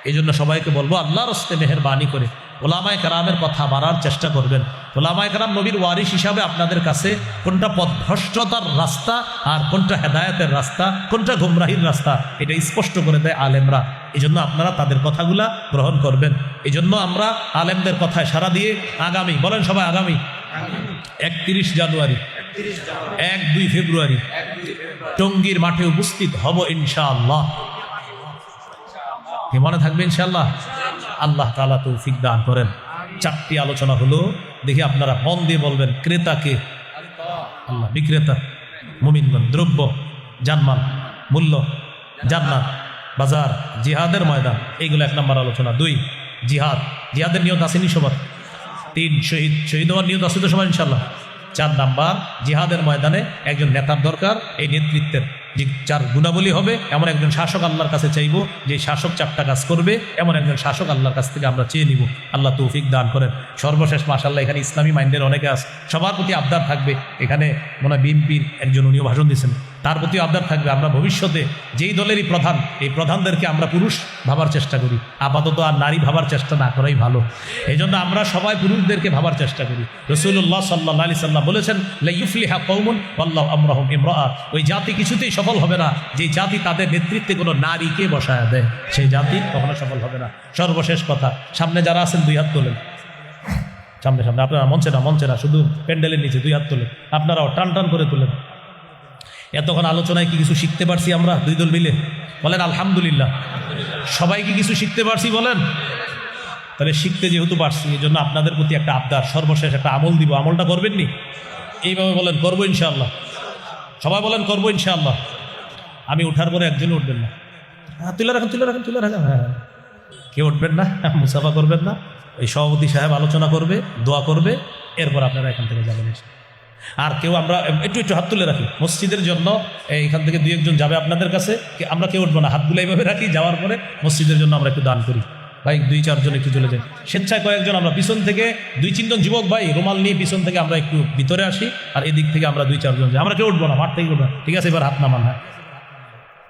এই জন্য সবাইকে বলবো আল্লাহর হস্তে মেহেরবানি করে ওলামায়ে কেরামের কথা মানার চেষ্টা করবেন। ওলামায়ে কেরাম নবীর ওয়ারিস হিসাবে আপনাদের কাছে কোনটা পথভ্রষ্টতার রাস্তা আর কোনটা হেদায়েতের রাস্তা, কোনটা গুমরাহির রাস্তা, এটা স্পষ্ট করে দেয় আলেমরা। এই জন্য আপনারা তাদের কথাগুলা গ্রহণ করবেন। এই জন্য আমরা আলেমদের কথায় সাড়া দিয়ে আগামী, বলেন সবাই, আগামী 31 জানুয়ারি, 1-2 ফেব্রুয়ারি টঙ্গীর মাঠে উপস্থিত হব ইনশাআল্লাহ। কি মনে থাকবে ইনশাআল্লাহ? আল্লাহ তাআলা তৌফিক দান করেন। 4টি আলোচনা হলো, দেখি আপনারা মন দিয়ে বলবেন। ক্রেতাকে আল্লাহ, বিক্রেতা মুমিনগণ, দ্রব্য, জানমাল, মূল্য, জান্নাত, বাজার, জিহাদের ময়দান, এইগুলো 1 নম্বর আলোচনা। 2 জিহাদ, জিহাদের নিয়ত আসেনি সবার? 3 শহীদ হওয়ার নিয়ত আছে তো সবার ইনশাআল্লাহ? 4 নাম্বার, জিহাদের ময়দানে একজন নেতার দরকার, এই নেতৃত্বের যে 4 গুণাবলী হবে, এমন একজন শাসক আল্লাহর কাছে চাইব, যে শাসক 4টা কাজ করবে, এমন একজন শাসক আল্লাহর কাছ থেকে আমরা চেয়ে নিব। আল্লাহ তৌফিক দান করেন। সর্বশেষ মাশাআল্লাহ এখানে ইসলামী মাইন্ডের অনেকে আছে, সবার প্রতি আবদার থাকবে। এখানে মনে হয় বিএনপির একজন উনিও ভাষণ দিয়েছেন, তার প্রতিও আবদার থাকবে আমরা ভবিষ্যতে যেই দলেরই প্রধান, এই প্রধানদেরকে আমরা পুরুষ ভাবার চেষ্টা করি, আপাতত আর নারী ভাবার চেষ্টা না করাই ভালো। এই জন্য আমরা সবাই পুরুষদেরকে ভাবার চেষ্টা করি। রাসূলুল্লাহ সাল্লাল্লাহু আলাইহি সাল্লাম বলেছেন লা ইউফলিহা কওমুন ওয়াল্লাহু আমরাহুম ইমরাআ, ওই জাতি কিছুতেই সফল হবে না যে জাতি তাদের নেতৃত্বে কোনো নারীকে বসায় দেয়, সেই জাতি কখনো সফল হবে না। সর্বশেষ কথা, সামনে যারা আছেন 2 হাত তোলেন, সামনে সামনে, আপনারা মঞ্চে না, শুধু প্যান্ডেলের নিচে 2 হাত তোলেন, আপনারাও টান টান করে তোলেন। এতক্ষণ আলোচনায় কি কিছু শিখতে পারছি আমরা 2 দল মিলে? বলেন আলহামদুলিল্লাহ। সবাই কি কিছু শিখতে পারছি বলেন? তাহলে শিখতে যেহেতু পারছি, এই জন্য আপনাদের প্রতি একটা আবদার, সর্বশেষ একটা আমল দিব। আমলটা করবেন নি? এইভাবে বলেন করবো ইনশাআল্লাহ। সবাই বলেন করবো ইনশাআল্লাহ। আমি উঠার পরে একজনও উঠবেন না। তুলে রাখেন। হ্যাঁ, কেউ উঠবেন না, মুসাফা করবেন না। এই সভাপতি সাহেব আলোচনা করবে, দোয়া করবে, এরপর আপনারা এখান থেকে যাবেন। আর কেউ, আমরা একটু হাত তুলে রাখি মসজিদের জন্য, এখান থেকে 2-1 জন যাবে আপনাদের কাছে, আমরা কেউ উঠবো না, হাতগুলো এইভাবে রাখি, যাওয়ার পরে মসজিদের জন্য আমরা একটু দান করি। ভাই 2-4 জন একটু চলে যাই, স্বেচ্ছায় কয়েকজন আমরা পিছন থেকে 2-3 জন যুবক ভাই রুমাল নিয়ে পিছন থেকে আমরা একটু ভিতরে আসি, আর এদিক থেকে আমরা 2-4 জন যাই, আমরা কেউ উঠবো না, মাঠ থেকে উঠবো না, ঠিক আছে? এবার হাত নামান। হ্যাঁ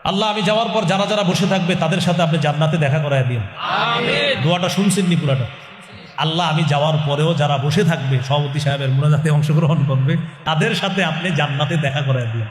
আল্লাহ, আমি যাওয়ার পর যারা যারা বসে থাকবে তাদের সাথে আপনি জান্নাতে দেখা করায় দিন। আমিন। দোয়াটা শুনছেন নি পুরাটা? আল্লাহ, আমি যাওয়ার পরেও যারা বসে থাকবে, সভাপতি সাহেবের মোনাজাতে অংশগ্রহণ করবে, তাদের সাথে আপনি জান্নাতে দেখা করায় দিন।